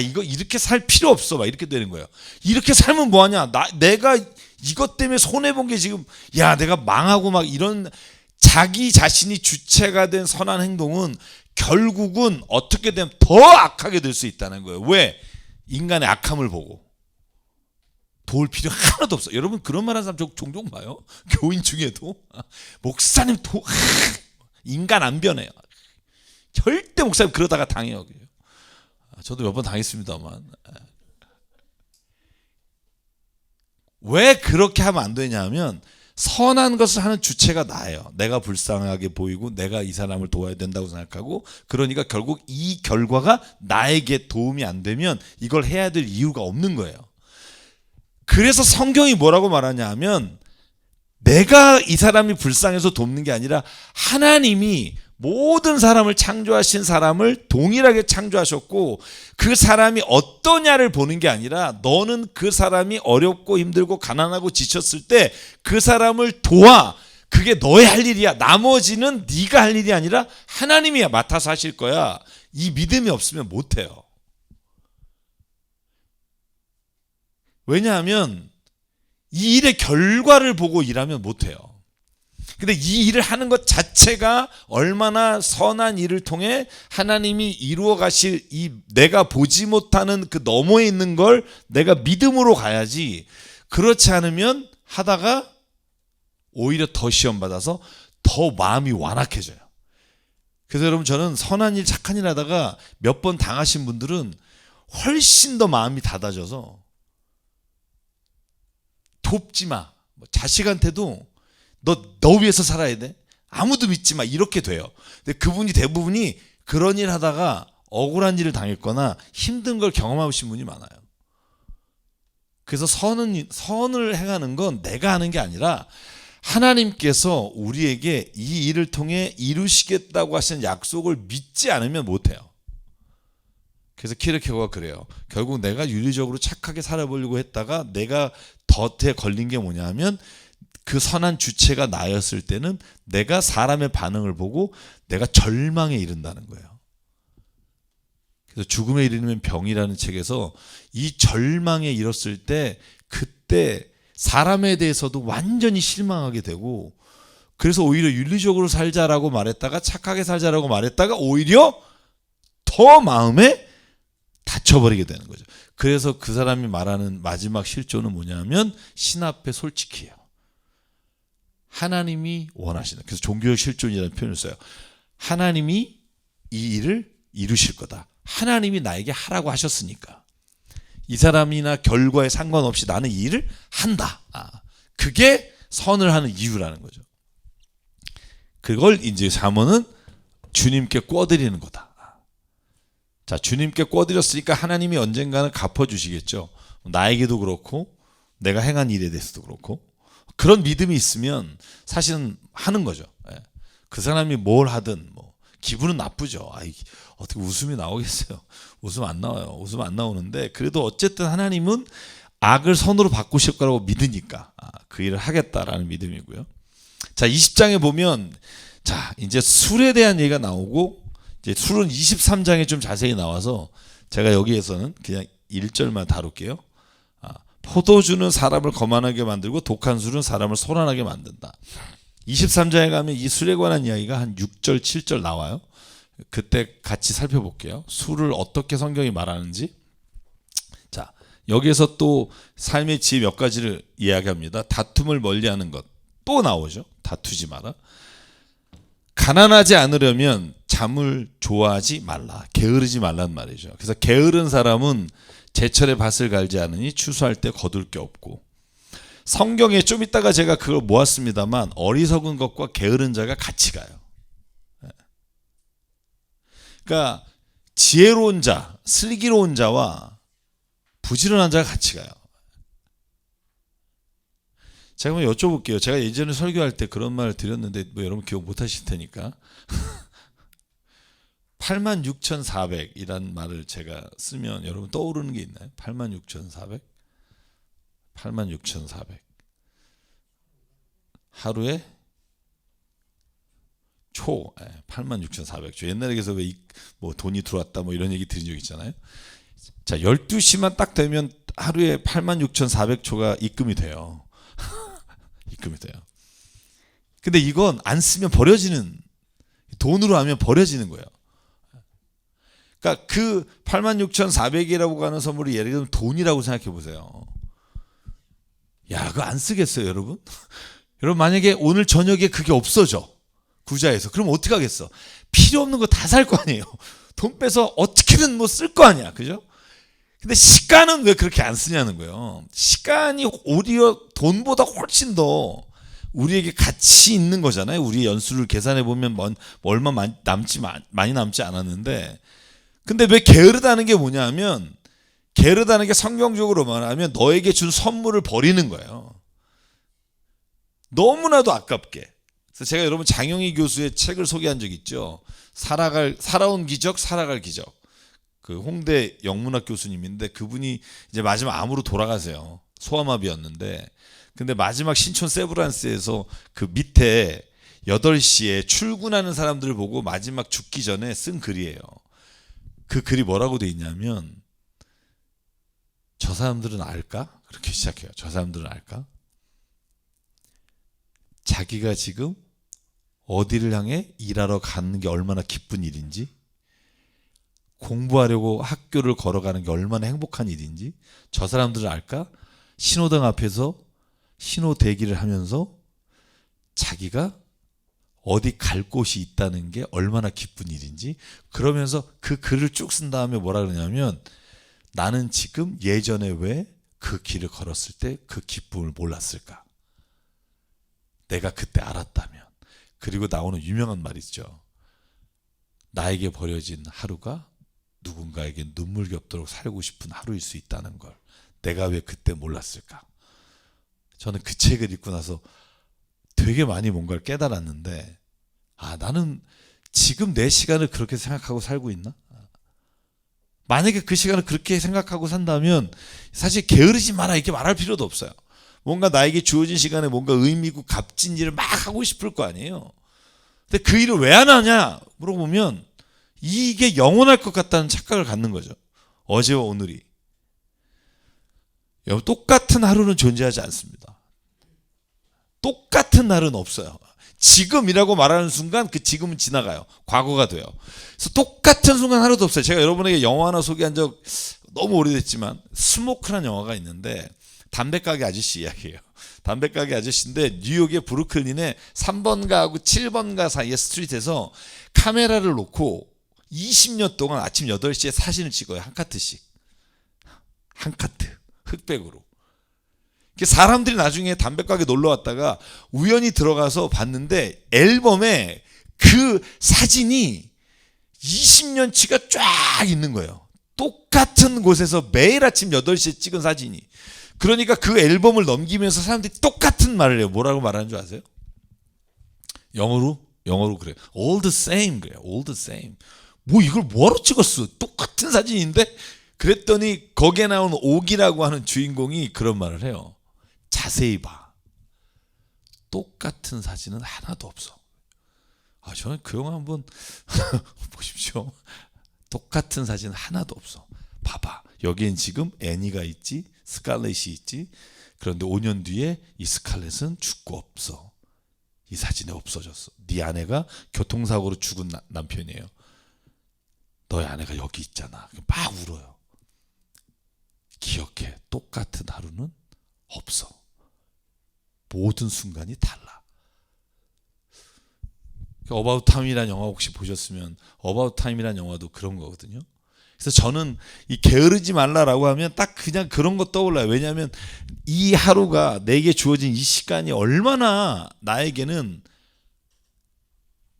이거 이렇게 살 필요 없어. 막 이렇게 되는 거예요. 이렇게 살면 뭐하냐. 내가 이것 때문에 손해본 게 지금, 내가 망하고 막 이런 자기 자신이 주체가 된 선한 행동은 결국은 어떻게 되면 더 악하게 될 수 있다는 거예요. 왜? 인간의 악함을 보고. 도울 필요 하나도 없어. 여러분 그런 말 하는 사람 종종 봐요. 교인 중에도. 목사님 인간 안 변해요. 절대 목사님 그러다가 당해요. 저도 몇 번 당했습니다만. 왜 그렇게 하면 안 되냐면 선한 것을 하는 주체가 나예요. 내가 불쌍하게 보이고 내가 이 사람을 도와야 된다고 생각하고, 그러니까 결국 이 결과가 나에게 도움이 안 되면 이걸 해야 될 이유가 없는 거예요. 그래서 성경이 뭐라고 말하냐 하면 내가 이 사람이 불쌍해서 돕는 게 아니라 하나님이 모든 사람을 창조하신 사람을 동일하게 창조하셨고 그 사람이 어떠냐를 보는 게 아니라 너는 그 사람이 어렵고 힘들고 가난하고 지쳤을 때 그 사람을 도와. 그게 너의 할 일이야. 나머지는 네가 할 일이 아니라 하나님이 맡아서 하실 거야. 이 믿음이 없으면 못해요. 왜냐하면 이 일의 결과를 보고 일하면 못해요. 근데 이 일을 하는 것 자체가 얼마나 선한 일을 통해 하나님이 이루어 가실 이 내가 보지 못하는 그 너머에 있는 걸 내가 믿음으로 가야지. 그렇지 않으면 하다가 오히려 더 시험 받아서 더 마음이 완악해져요. 그래서 여러분 저는 선한 일 착한 일 하다가 몇 번 당하신 분들은 훨씬 더 마음이 닫아져서 돕지 마. 자식한테도 너 위해서 살아야 돼. 아무도 믿지 마. 이렇게 돼요. 근데 그분이 대부분이 그런 일 하다가 억울한 일을 당했거나 힘든 걸 경험하신 분이 많아요. 그래서 선을 행하는 건 내가 하는 게 아니라 하나님께서 우리에게 이 일을 통해 이루시겠다고 하신 약속을 믿지 않으면 못해요. 그래서 키르케고가 그래요. 결국 내가 윤리적으로 착하게 살아보려고 했다가 내가 덫에 걸린 게 뭐냐면 그 선한 주체가 나였을 때는 내가 사람의 반응을 보고 내가 절망에 이른다는 거예요. 그래서 죽음에 이르면 병이라는 책에서 이 절망에 이뤘을 때 그때 사람에 대해서도 완전히 실망하게 되고, 그래서 오히려 윤리적으로 살자라고 말했다가 착하게 살자라고 말했다가 오히려 더 마음에 다쳐버리게 되는 거죠. 그래서 그 사람이 말하는 마지막 실조는 뭐냐면 신 앞에 솔직히 해요. 하나님이 원하시는, 그래서 종교적 실존이라는 표현을 써요. 하나님이 이 일을 이루실 거다. 하나님이 나에게 하라고 하셨으니까 이 사람이나 결과에 상관없이 나는 이 일을 한다. 그게 선을 하는 이유라는 거죠. 그걸 이제 잠언은 주님께 꿔드리는 거다. 자, 주님께 꿔드렸으니까 하나님이 언젠가는 갚아주시겠죠. 나에게도 그렇고 내가 행한 일에 대해서도 그렇고 그런 믿음이 있으면 사실은 하는 거죠. 그 사람이 뭘 하든 뭐 기분은 나쁘죠. 어떻게 웃음이 나오겠어요? 웃음 안 나와요. 웃음 안 나오는데 그래도 어쨌든 하나님은 악을 선으로 바꾸실 거라고 믿으니까 그 일을 하겠다라는 믿음이고요. 자, 20장에 보면 자 이제 술에 대한 얘기가 나오고 이제 술은 23장에 좀 자세히 나와서 제가 여기에서는 그냥 1절만 다룰게요. 포도주는 사람을 거만하게 만들고 독한 술은 사람을 소란하게 만든다. 23장에 가면 이 술에 관한 이야기가 한 6절, 7절 나와요. 그때 같이 살펴볼게요. 술을 어떻게 성경이 말하는지. 자, 여기에서 또 삶의 지혜 몇 가지를 이야기합니다. 다툼을 멀리하는 것 또 나오죠. 다투지 마라. 가난하지 않으려면 잠을 좋아하지 말라. 게으르지 말란 말이죠. 그래서 게으른 사람은 제철에 밭을 갈지 않으니 추수할 때 거둘 게 없고, 성경에 좀 이따가 제가 그걸 모았습니다만 어리석은 것과 게으른 자가 같이 가요. 그러니까 지혜로운 자, 슬기로운 자와 부지런한 자가 같이 가요. 제가 한번 여쭤볼게요. 제가 예전에 설교할 때 그런 말을 드렸는데 뭐 여러분 기억 못 하실 테니까 86,400이란 말을 제가 쓰면 여러분 떠오르는 게 있나요? 86,400? 86,400 하루에 86,400초. 옛날에 그래서 왜 뭐 돈이 들어왔다 뭐 이런 얘기 드린 적 있잖아요. 자, 12시만 딱 되면 하루에 86,400초가 입금이 돼요. 입금이 돼요. 근데 이건 안 쓰면 버려지는, 돈으로 하면 버려지는 거예요. 그러니까 그 86,400이라고 하는 선물이 예를 들면 돈이라고 생각해 보세요. 야, 그거 안 쓰겠어요, 여러분? 여러분 만약에 오늘 저녁에 그게 없어져. 구자에서. 그럼 어떻게 하겠어? 필요 없는 거 다 살 거 아니에요. 돈 빼서 어떻게든 뭐 쓸 거 아니야. 그죠? 근데 시간은 왜 그렇게 안 쓰냐는 거예요. 시간이 오히려 돈보다 훨씬 더 우리에게 가치 있는 거잖아요. 우리의 연수를 계산해 보면 얼마 많이 남지 않았는데, 근데 왜 게으르다는 게 뭐냐면, 게으르다는 게 성경적으로 말하면 너에게 준 선물을 버리는 거예요. 너무나도 아깝게. 그래서 제가 여러분 장영희 교수의 책을 소개한 적 있죠. 살아온 기적, 살아갈 기적. 그 홍대 영문학 교수님인데 그분이 이제 마지막 암으로 돌아가세요. 소아마비였는데. 근데 마지막 신촌 세브란스에서 그 밑에 8시에 출근하는 사람들을 보고 마지막 죽기 전에 쓴 글이에요. 그 글이 뭐라고 돼 있냐면, 저 사람들은 알까? 그렇게 시작해요. 저 사람들은 알까? 자기가 지금 어디를 향해 일하러 가는 게 얼마나 기쁜 일인지, 공부하려고 학교를 걸어가는 게 얼마나 행복한 일인지 저 사람들은 알까? 신호등 앞에서 신호 대기를 하면서 자기가 어디 갈 곳이 있다는 게 얼마나 기쁜 일인지, 그러면서 그 글을 쭉 쓴 다음에 뭐라 그러냐면, 나는 지금 예전에 왜 그 길을 걸었을 때 그 기쁨을 몰랐을까? 내가 그때 알았다면. 그리고 나오는 유명한 말이 있죠. 나에게 버려진 하루가 누군가에게 눈물겹도록 살고 싶은 하루일 수 있다는 걸 내가 왜 그때 몰랐을까? 저는 그 책을 읽고 나서 되게 많이 뭔가를 깨달았는데, 아, 나는 지금 내 시간을 그렇게 생각하고 살고 있나? 만약에 그 시간을 그렇게 생각하고 산다면 사실 게으르지 마라 이렇게 말할 필요도 없어요. 뭔가 나에게 주어진 시간에 뭔가 의미 있고 값진 일을 막 하고 싶을 거 아니에요. 근데 그 일을 왜 안 하냐 물어보면 이게 영원할 것 같다는 착각을 갖는 거죠. 어제와 오늘이. 똑같은 하루는 존재하지 않습니다. 똑같은 날은 없어요. 지금이라고 말하는 순간 그 지금은 지나가요. 과거가 돼요. 그래서 똑같은 순간 하루도 없어요. 제가 여러분에게 영화 하나 소개한 적 너무 오래됐지만, 스모크라는 영화가 있는데 담배가게 아저씨 이야기예요. 담배가게 아저씨인데 뉴욕의 브루클린의 3번가하고 7번가 사이의 스트리트에서 카메라를 놓고 20년 동안 아침 8시에 사진을 찍어요. 한 카트씩. 한 카트. 흑백으로. 사람들이 나중에 담배가게 놀러 왔다가 우연히 들어가서 봤는데 앨범에 그 사진이 20년치가 쫙 있는 거예요. 똑같은 곳에서 매일 아침 8시에 찍은 사진이. 그러니까 그 앨범을 넘기면서 사람들이 똑같은 말을 해요. 뭐라고 말하는 줄 아세요? 영어로 그래요. All the same 그래요. All the same. 뭐 이걸 뭐하러 찍었어? 똑같은 사진인데? 그랬더니 거기에 나오는 옥이라고 하는 주인공이 그런 말을 해요. 자세히 봐. 똑같은 사진은 하나도 없어. 아, 저는 그 영화 한번 보십시오. 똑같은 사진 하나도 없어. 봐봐. 여기엔 지금 애니가 있지, 스칼렛이 있지. 그런데 5년 뒤에 이 스칼렛은 죽고 없어. 이 사진에 없어졌어. 네 아내가 교통사고로 죽은 남편이에요. 너의 아내가 여기 있잖아. 막 울어요. 기억해. 똑같은 하루는 없어. 모든 순간이 달라. 어바웃 타임이라는 영화 혹시 보셨으면, 어바웃 타임이라는 영화도 그런 거거든요. 그래서 저는 이 게으르지 말라라고 하면 딱 그냥 그런 거 떠올라요. 왜냐하면 이 하루가 내게 주어진 이 시간이 얼마나 나에게는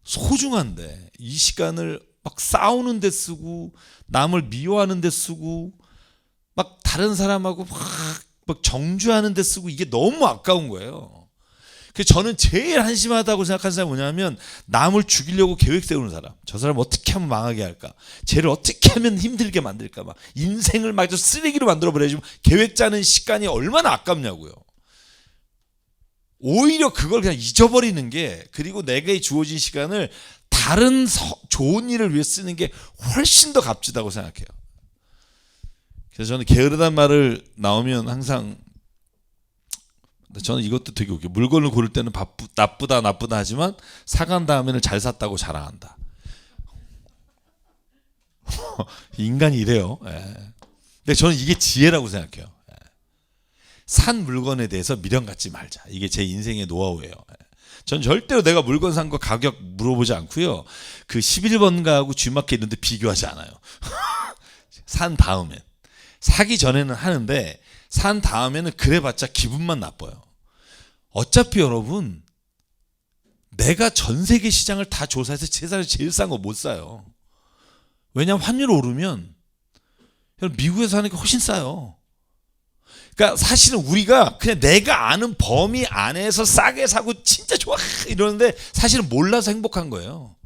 소중한데, 이 시간을 막 싸우는 데 쓰고 남을 미워하는 데 쓰고 막 다른 사람하고 막 정죄하는 데 쓰고 이게 너무 아까운 거예요. 그래서 저는 제일 한심하다고 생각하는 사람이 뭐냐면 남을 죽이려고 계획 세우는 사람. 저 사람 어떻게 하면 망하게 할까? 쟤를 어떻게 하면 힘들게 만들까? 막 인생을 마저 쓰레기로 만들어버려야지. 계획 짜는 시간이 얼마나 아깝냐고요. 오히려 그걸 그냥 잊어버리는 게, 그리고 내게 주어진 시간을 다른 좋은 일을 위해 쓰는 게 훨씬 더 값지다고 생각해요. 그래서 저는 게으르단 말을 나오면 항상, 저는 이것도 되게 웃겨요. 물건을 고를 때는 나쁘다 하지만 사간 다음에는 잘 샀다고 자랑한다. 인간이 이래요. 예. 근데 저는 이게 지혜라고 생각해요. 예. 산 물건에 대해서 미련 갖지 말자. 이게 제 인생의 노하우예요. 예. 전 절대로 내가 물건 산 거 가격 물어보지 않고요. 그 11번 가하고 G마켓 이런 데 비교하지 않아요. 산 다음엔. 사기 전에는 하는데 산 다음에는 그래봤자 기분만 나빠요. 어차피 여러분, 내가 전 세계 시장을 다 조사해서 세상에서 제일 싼 거 못 사요. 왜냐하면 환율 오르면 미국에서 사는 게 훨씬 싸요. 그러니까 사실은 우리가 그냥 내가 아는 범위 안에서 싸게 사고 진짜 좋아 이러는데 사실은 몰라서 행복한 거예요.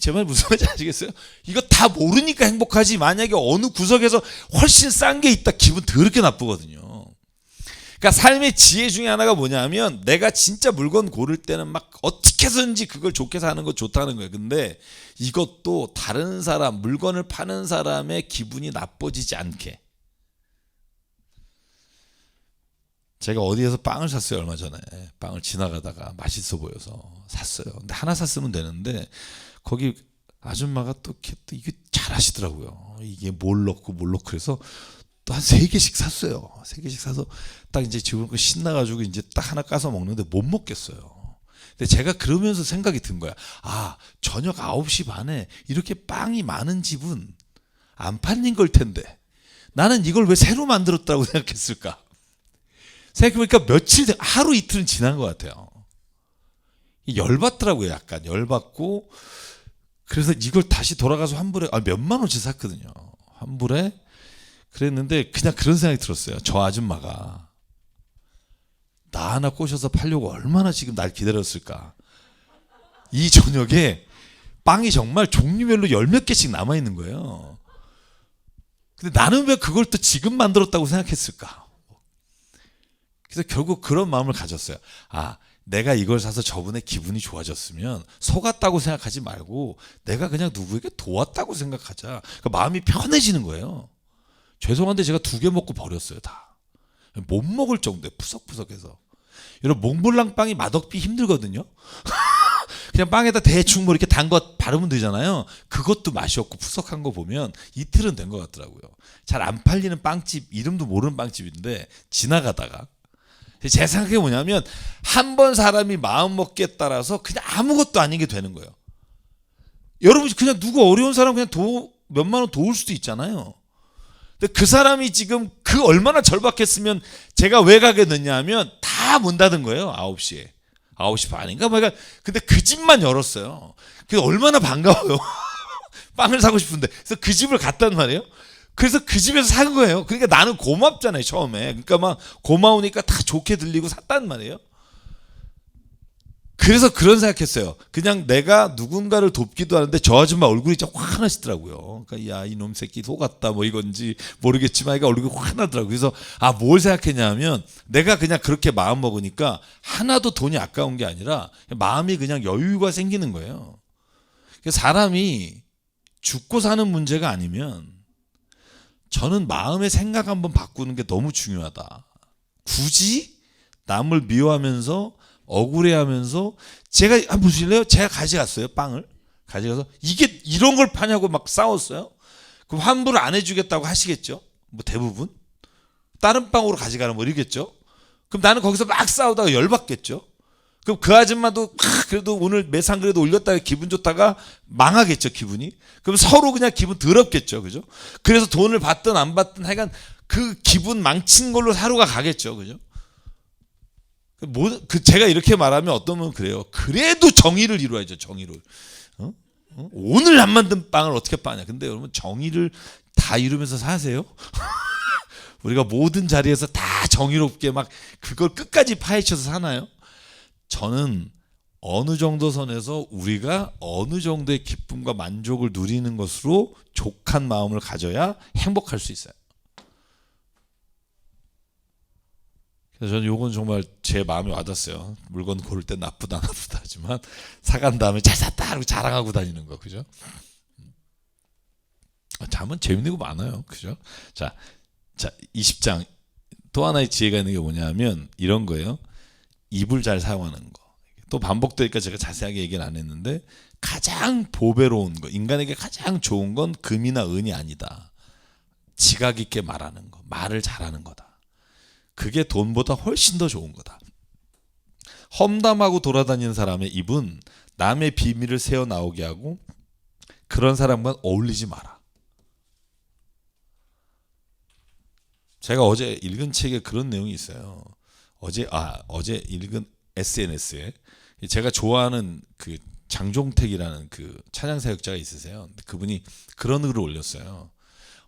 제 말 무슨 말인지 아시겠어요? 이거 다 모르니까 행복하지, 만약에 어느 구석에서 훨씬 싼 게 있다 기분 더럽게 나쁘거든요. 그러니까 삶의 지혜 중에 하나가 뭐냐면, 내가 진짜 물건 고를 때는 막 어떻게 해서든지 그걸 좋게 사는 거 좋다는 거예요. 근데 이것도 다른 사람, 물건을 파는 사람의 기분이 나빠지지 않게. 제가 어디에서 빵을 샀어요. 얼마 전에 빵을 지나가다가 맛있어 보여서 샀어요. 근데 하나 샀으면 되는데 거기 아줌마가 또 이게 잘 하시더라고요. 이게 뭘 넣고 그래서 또 한 3개씩 샀어요. 3개씩 사서 딱 이제 지금 신나가지고 이제 딱 하나 까서 먹는데 못 먹겠어요. 근데 제가 그러면서 생각이 든 거야. 아, 저녁 9시 반에 이렇게 빵이 많은 집은 안 팔린 걸 텐데 나는 이걸 왜 새로 만들었다고 생각했을까? 생각해보니까 하루 이틀은 지난 것 같아요. 열받더라고요. 약간 열받고, 그래서 이걸 다시 돌아가서 환불에 몇만 원치 샀거든요. 환불에. 그랬는데 그냥 그런 생각이 들었어요. 저 아줌마가 나 하나 꼬셔서 팔려고 얼마나 지금 날 기다렸을까. 이 저녁에 빵이 정말 종류별로 10몇 개씩 남아있는 거예요. 근데 나는 왜 그걸 또 지금 만들었다고 생각했을까. 그래서 결국 그런 마음을 가졌어요. 아, 내가 이걸 사서 저분의 기분이 좋아졌으면 속았다고 생각하지 말고 내가 그냥 누구에게 도왔다고 생각하자. 그러니까 마음이 편해지는 거예요. 죄송한데 제가 2개 먹고 버렸어요. 다. 못 먹을 정도에 푸석푸석해서. 여러분, 몽블랑 빵이 맛없기 힘들거든요. 그냥 빵에다 대충 뭐 이렇게 단 거 바르면 되잖아요. 그것도 맛이 없고 푸석한 거 보면 이틀은 된 것 같더라고요. 잘 안 팔리는 빵집, 이름도 모르는 빵집인데 지나가다가 제 생각이 뭐냐면, 한 번 사람이 마음 먹기에 따라서 그냥 아무것도 아닌 게 되는 거예요. 여러분, 그냥 누구 어려운 사람 그냥 몇만 원 도울 수도 있잖아요. 근데 그 사람이 지금 그 얼마나 절박했으면 제가 왜 가게 됐냐 하면 다 문 닫은 거예요. 9시에. 9시 반인가? 근데 그 집만 열었어요. 그래서 얼마나 반가워요. 빵을 사고 싶은데. 그래서 그 집을 갔단 말이에요. 그래서 그 집에서 산 거예요. 그러니까 나는 고맙잖아요, 처음에. 그러니까 막 고마우니까 다 좋게 들리고 샀단 말이에요. 그래서 그런 생각했어요. 그냥 내가 누군가를 돕기도 하는데 저 아줌마 얼굴이 진짜 화나시더라고요. 그러니까 야, 이놈 새끼 속았다 뭐 이건지 모르겠지만 얘가 얼굴이 화나더라고요. 그래서 뭘 생각했냐면, 내가 그냥 그렇게 마음 먹으니까 하나도 돈이 아까운 게 아니라 마음이 그냥 여유가 생기는 거예요. 사람이 죽고 사는 문제가 아니면 저는 마음의 생각 한번 바꾸는 게 너무 중요하다. 굳이 남을 미워하면서 억울해하면서, 제가 한번 보실래요? 제가 가져갔어요. 빵을 가져가서 이게 이런 걸 파냐고 막 싸웠어요. 그럼 환불을 안 해주겠다고 하시겠죠? 뭐 대부분 다른 빵으로 가져가라 뭐 이러겠죠. 그럼 나는 거기서 막 싸우다가 열받겠죠. 그럼 그 아줌마도 그래도 오늘 매상 그래도 올렸다가 기분 좋다가 망하겠죠, 기분이. 그럼 서로 그냥 기분 더럽겠죠, 그죠? 그래서 돈을 받든 안 받든 하여간 그 기분 망친 걸로 하루가 가겠죠, 그죠? 제가 이렇게 말하면 어떤 분은 그래요. 그래도 정의를 이루어야죠, 정의를. 오늘 안 만든 빵을 어떻게 빠냐. 근데 여러분 정의를 다 이루면서 사세요? 우리가 모든 자리에서 다 정의롭게 막 그걸 끝까지 파헤쳐서 사나요? 저는 어느 정도 선에서 우리가 어느 정도의 기쁨과 만족을 누리는 것으로 족한 마음을 가져야 행복할 수 있어요. 그래서 저는 요건 정말 제 마음에 와닿았어요. 물건 고를 때 나쁘다 하지만 사간 다음에 잘 샀다 하고 자랑하고 다니는 거, 그죠? 잠은 재밌는 거 많아요, 그죠? 자 20장 또 하나의 지혜가 있는 게 뭐냐면 이런 거예요. 입을 잘 사용하는 거. 또 반복되니까 제가 자세하게 얘기는 안 했는데 가장 보배로운 거, 인간에게 가장 좋은 건 금이나 은이 아니다. 지각 있게 말하는 거, 말을 잘하는 거다. 그게 돈보다 훨씬 더 좋은 거다. 험담하고 돌아다니는 사람의 입은 남의 비밀을 새어 나오게 하고 그런 사람과 어울리지 마라. 제가 어제 읽은 책에 그런 내용이 있어요. 어제 읽은 SNS에 제가 좋아하는 그 장종택이라는 그 찬양 사역자가 있으세요. 그분이 그런 글을 올렸어요.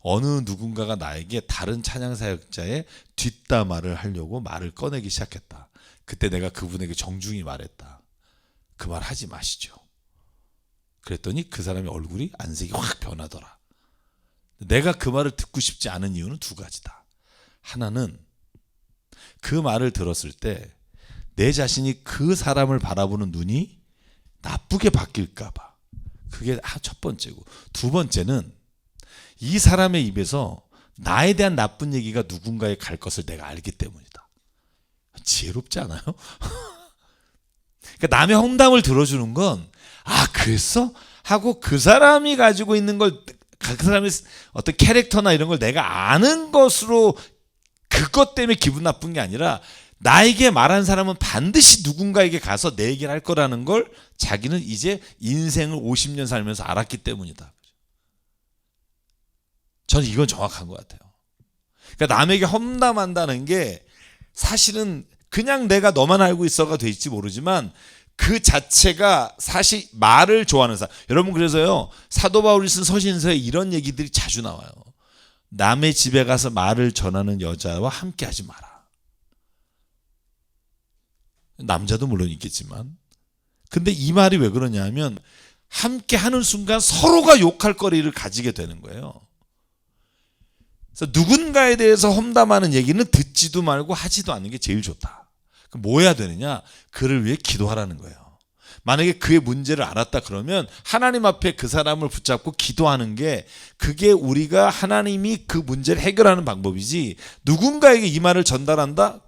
어느 누군가가 나에게 다른 찬양 사역자의 뒷담화를 하려고 말을 꺼내기 시작했다. 그때 내가 그분에게 정중히 말했다. 그 말 하지 마시죠. 그랬더니 그 사람의 얼굴이 안색이 확 변하더라. 내가 그 말을 듣고 싶지 않은 이유는 두 가지다. 하나는 그 말을 들었을 때 내 자신이 그 사람을 바라보는 눈이 나쁘게 바뀔까 봐. 그게 첫 번째고, 두 번째는 이 사람의 입에서 나에 대한 나쁜 얘기가 누군가에 갈 것을 내가 알기 때문이다. 지혜롭지 않아요? 그러니까 남의 험담을 들어주는 건 그랬어? 하고 그 사람이 가지고 있는 걸, 그 사람의 어떤 캐릭터나 이런 걸 내가 아는 것으로 그것 때문에 기분 나쁜 게 아니라 나에게 말한 사람은 반드시 누군가에게 가서 내 얘기를 할 거라는 걸 자기는 이제 인생을 50년 살면서 알았기 때문이다. 저는 이건 정확한 것 같아요. 그러니까 남에게 험담한다는 게 사실은 그냥 내가 너만 알고 있어가 될지 모르지만 그 자체가 사실 말을 좋아하는 사람. 여러분, 그래서요, 사도 바울이 쓴 서신서에 이런 얘기들이 자주 나와요. 남의 집에 가서 말을 전하는 여자와 함께 하지 마라. 남자도 물론 있겠지만. 근데 이 말이 왜 그러냐면 함께 하는 순간 서로가 욕할 거리를 가지게 되는 거예요. 그래서 누군가에 대해서 험담하는 얘기는 듣지도 말고 하지도 않는 게 제일 좋다. 그럼 뭐 해야 되느냐? 그를 위해 기도하라는 거예요. 만약에 그의 문제를 알았다 그러면 하나님 앞에 그 사람을 붙잡고 기도하는 게, 그게 우리가 하나님이 그 문제를 해결하는 방법이지, 누군가에게 이 말을 전달한다?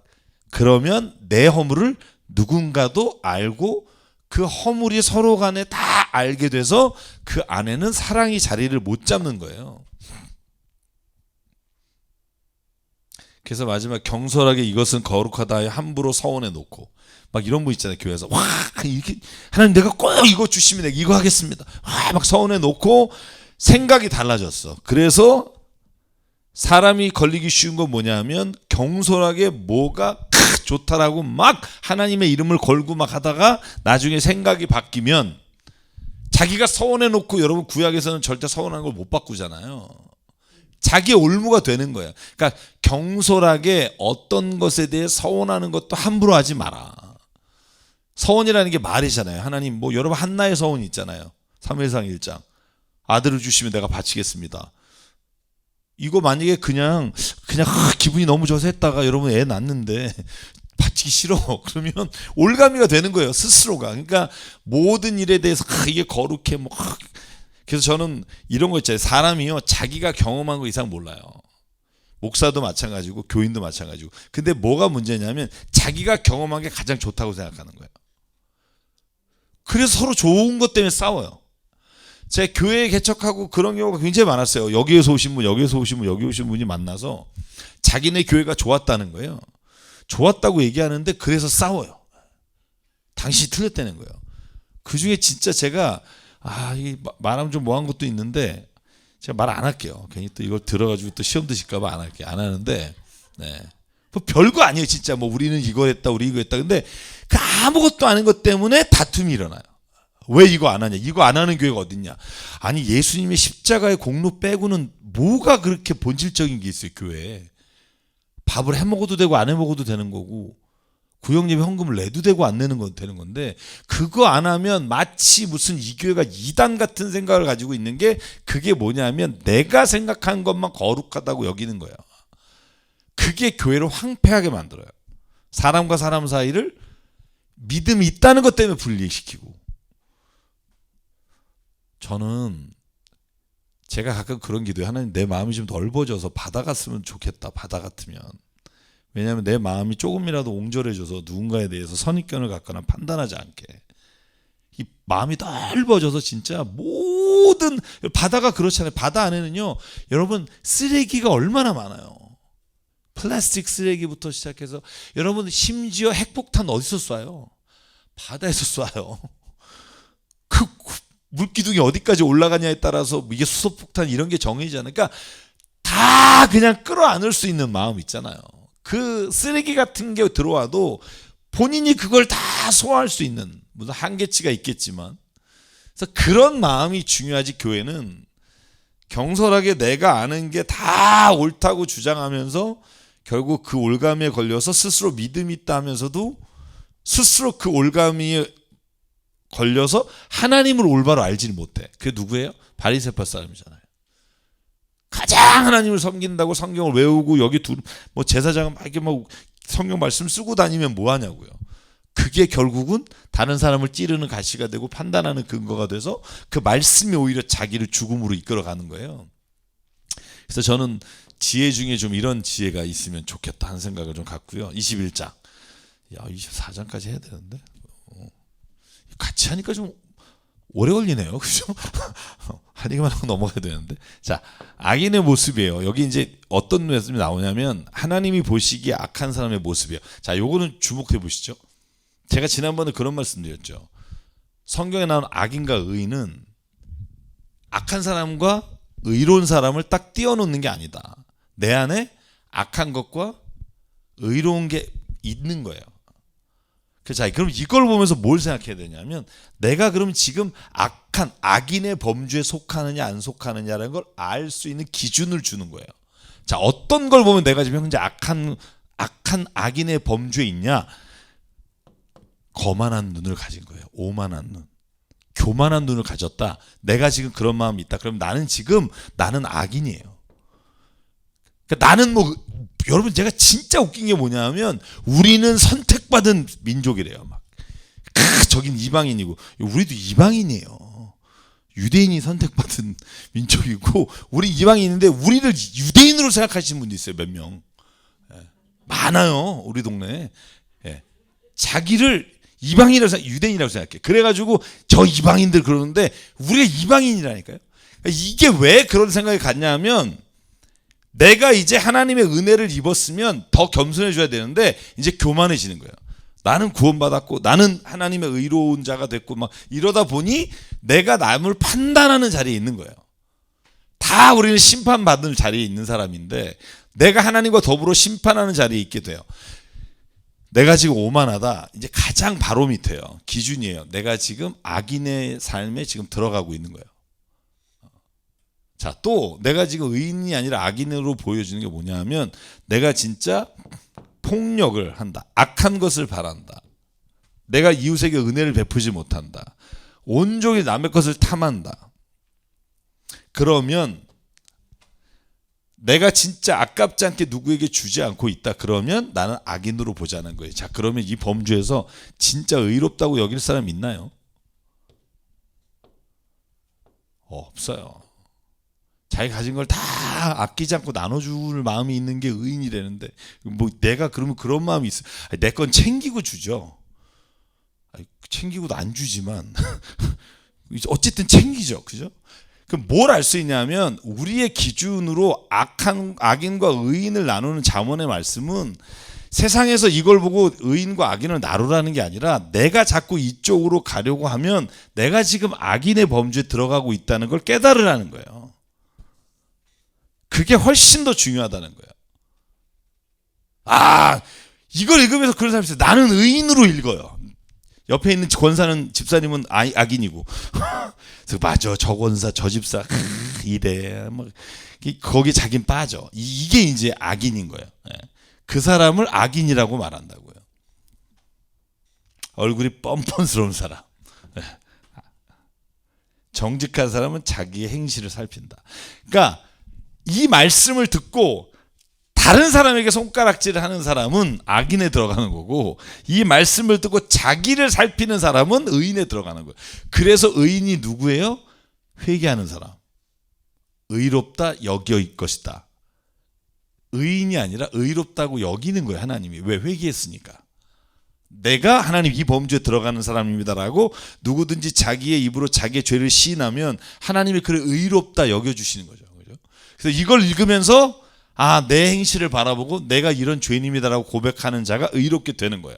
그러면 내 허물을 누군가도 알고 그 허물이 서로 간에 다 알게 돼서 그 안에는 사랑이 자리를 못 잡는 거예요. 그래서 마지막 경솔하게 이것은 거룩하다 함부로 서원해 놓고 막 이런 분 있잖아요. 교회에서 와 이렇게 하나님 내가 꼭 이거 주시면 내가 이거 하겠습니다. 막 서원해 놓고 생각이 달라졌어. 그래서 사람이 걸리기 쉬운 건 뭐냐면 경솔하게 뭐가 좋다라고 막 하나님의 이름을 걸고 막 하다가 나중에 생각이 바뀌면 자기가 서원해 놓고, 여러분 구약에서는 절대 서원하는 걸 못 바꾸잖아요. 자기의 올무가 되는 거예요. 그러니까 경솔하게 어떤 것에 대해 서원하는 것도 함부로 하지 마라. 서원이라는 게 말이잖아요. 하나님 뭐 여러분 한나의 서원이 있잖아요. 사무엘상 1장 아들을 주시면 내가 바치겠습니다. 이거 만약에 그냥 기분이 너무 좋아서 했다가 여러분 애 낳는데 바치기 싫어 그러면 올가미가 되는 거예요, 스스로가. 그러니까 모든 일에 대해서 이게 거룩해 뭐. 그래서 저는 이런 거 있잖아요. 사람이요 자기가 경험한 거 이상 몰라요. 목사도 마찬가지고 교인도 마찬가지고. 근데 뭐가 문제냐면 자기가 경험한 게 가장 좋다고 생각하는 거예요. 그래서 서로 좋은 것 때문에 싸워요. 제 교회에 개척하고 그런 경우가 굉장히 많았어요. 여기에서 오신 분, 여기에서 오신 분, 여기 오신 분이 만나서 자기네 교회가 좋았다는 거예요. 좋았다고 얘기하는데 그래서 싸워요. 당신이 틀렸다는 거예요. 그 중에 진짜 제가 이 말하면 좀 뭐한 것도 있는데 제가 말 안 할게요. 괜히 또 이걸 들어가지고 또 시험 드실까봐 안 할게요. 안 하는데, 뭐 별거 아니에요, 진짜. 뭐 우리는 이거 했다, 우리 이거 했다. 근데 그 아무것도 아닌 것 때문에 다툼이 일어나요. 왜 이거 안 하냐? 이거 안 하는 교회가 어딨냐? 아니 예수님의 십자가의 공로 빼고는 뭐가 그렇게 본질적인 게 있어요 교회에. 밥을 해 먹어도 되고 안 해 먹어도 되는 거고 구역예배 헌금을 내도 되고 안 내는 건 되는 건데 그거 안 하면 마치 무슨 이 교회가 이단 같은 생각을 가지고 있는 게 그게 뭐냐면 내가 생각한 것만 거룩하다고 여기는 거예요. 그게 교회를 황폐하게 만들어요. 사람과 사람 사이를 믿음이 있다는 것 때문에 분리시키고. 저는 제가 가끔 그런 기도해요. 하나님 내 마음이 좀 넓어져서 바다 같으면 좋겠다. 바다 같으면. 왜냐하면 내 마음이 조금이라도 옹졸해져서 누군가에 대해서 선입견을 갖거나 판단하지 않게. 이 마음이 넓어져서 진짜 모든 바다가 그렇잖아요. 바다 안에는요. 여러분 쓰레기가 얼마나 많아요. 플라스틱 쓰레기부터 시작해서 여러분 심지어 핵폭탄 어디서 쏴요? 바다에서 쏴요. 그 물기둥이 어디까지 올라가냐에 따라서 이게 수소폭탄 이런 게 정해지잖아요. 그러니까 다 그냥 끌어안을 수 있는 마음 있잖아요. 그 쓰레기 같은 게 들어와도 본인이 그걸 다 소화할 수 있는 무슨 한계치가 있겠지만 그래서 그런 마음이 중요하지. 교회는 경솔하게 내가 아는 게 다 옳다고 주장하면서 결국 그 올가미에 걸려서 스스로 믿음이 있다 하면서도 스스로 그 올가미에 걸려서 하나님을 올바로 알지를 못해. 그게 누구예요? 바리새파 사람이잖아요. 가장 하나님을 섬긴다고 성경을 외우고 여기 뭐 제사장은 막 이렇게 막 성경 말씀 쓰고 다니면 뭐 하냐고요. 그게 결국은 다른 사람을 찌르는 가시가 되고 판단하는 근거가 돼서 그 말씀이 오히려 자기를 죽음으로 이끌어가는 거예요. 그래서 저는 지혜 중에 좀 이런 지혜가 있으면 좋겠다 하는 생각을 좀 갖고요. 21장. 야, 24장까지 해야 되는데. 같이 하니까 좀 오래 걸리네요. 그죠? 한 얘기만 하고 넘어가야 되는데. 자, 악인의 모습이에요. 여기 이제 어떤 모습이 나오냐면 하나님이 보시기에 악한 사람의 모습이에요. 자, 요거는 주목해 보시죠. 제가 지난번에 그런 말씀 드렸죠. 성경에 나오는 악인과 의인은 악한 사람과 의로운 사람을 딱 띄워놓는 게 아니다. 내 안에 악한 것과 의로운 게 있는 거예요. 자, 그럼 이걸 보면서 뭘 생각해야 되냐면 내가 그럼 지금 악한 악인의 범주에 속하느냐 안 속하느냐라는 걸 알 수 있는 기준을 주는 거예요. 자, 어떤 걸 보면 내가 지금 현재 악한 악인의 범주에 있냐? 거만한 눈을 가진 거예요. 오만한 눈. 교만한 눈을 가졌다. 내가 지금 그런 마음이 있다. 그럼 나는 악인이에요. 그러니까 나는 여러분 제가 진짜 웃긴 게 뭐냐면 우리는 선택받은 민족이래요. 막 저긴 이방인이고 우리도 이방인이에요. 유대인이 선택받은 민족이고 우리 이방인인데 우리를 유대인으로 생각하시는 분도 있어요. 몇 명. 많아요. 우리 동네에. 자기를 유대인이라고 생각해. 그래가지고 저 이방인들 그러는데 우리가 이방인이라니까요. 이게 왜 그런 생각이 갔냐면 내가 이제 하나님의 은혜를 입었으면 더 겸손해져야 되는데 이제 교만해지는 거예요. 나는 구원받았고 나는 하나님의 의로운 자가 됐고 막 이러다 보니 내가 남을 판단하는 자리에 있는 거예요. 다 우리는 심판받을 자리에 있는 사람인데 내가 하나님과 더불어 심판하는 자리에 있게 돼요. 내가 지금 오만하다. 이제 가장 바로 밑에요. 기준이에요. 내가 지금 악인의 삶에 지금 들어가고 있는 거예요. 자, 또 내가 지금 의인이 아니라 악인으로 보여지는 게 뭐냐면 내가 진짜 폭력을 한다. 악한 것을 바란다. 내가 이웃에게 은혜를 베푸지 못한다. 온종일 남의 것을 탐한다. 그러면 내가 진짜 아깝지 않게 누구에게 주지 않고 있다. 그러면 나는 악인으로 보자는 거예요. 자, 그러면 이 범주에서 진짜 의롭다고 여길 사람 있나요? 없어요. 자기 가진 걸 다 아끼지 않고 나눠줄 마음이 있는 게 의인이라는데 뭐 내가 그러면 그런 마음이 있어. 내 건 챙기고 주죠. 챙기고도 안 주지만 어쨌든 챙기죠. 그죠? 그럼 뭘 알 수 있냐면 우리의 기준으로 악인과 의인을 나누는 잠언의 말씀은 세상에서 이걸 보고 의인과 악인을 나누라는 게 아니라 내가 자꾸 이쪽으로 가려고 하면 내가 지금 악인의 범주에 들어가고 있다는 걸 깨달으라는 거예요. 그게 훨씬 더 중요하다는 거예요. 이걸 읽으면서 그런 사람이 있어요. 나는 의인으로 읽어요. 옆에 있는 권사는 집사님은 악인이고 그래서 맞아 저 권사 저 집사 이래 막 거기 자긴 빠져. 이게 이제 악인인 거예요. 그 사람을 악인이라고 말한다고요. 얼굴이 뻔뻔스러운 사람. 정직한 사람은 자기의 행실을 살핀다. 그러니까 이 말씀을 듣고 다른 사람에게 손가락질을 하는 사람은 악인에 들어가는 거고, 이 말씀을 듣고 자기를 살피는 사람은 의인에 들어가는 거예요. 그래서 의인이 누구예요? 회개하는 사람. 의롭다 여길 것이다. 의인이 아니라 의롭다고 여기는 거예요. 하나님이. 왜? 회개했으니까. 내가 하나님 이 범죄에 들어가는 사람입니다라고 누구든지 자기의 입으로 자기의 죄를 시인하면 하나님이 그를 의롭다 여겨주시는 거죠. 그래서 이걸 읽으면서 내 행실을 바라보고 내가 이런 죄인입니다라고 고백하는 자가 의롭게 되는 거예요.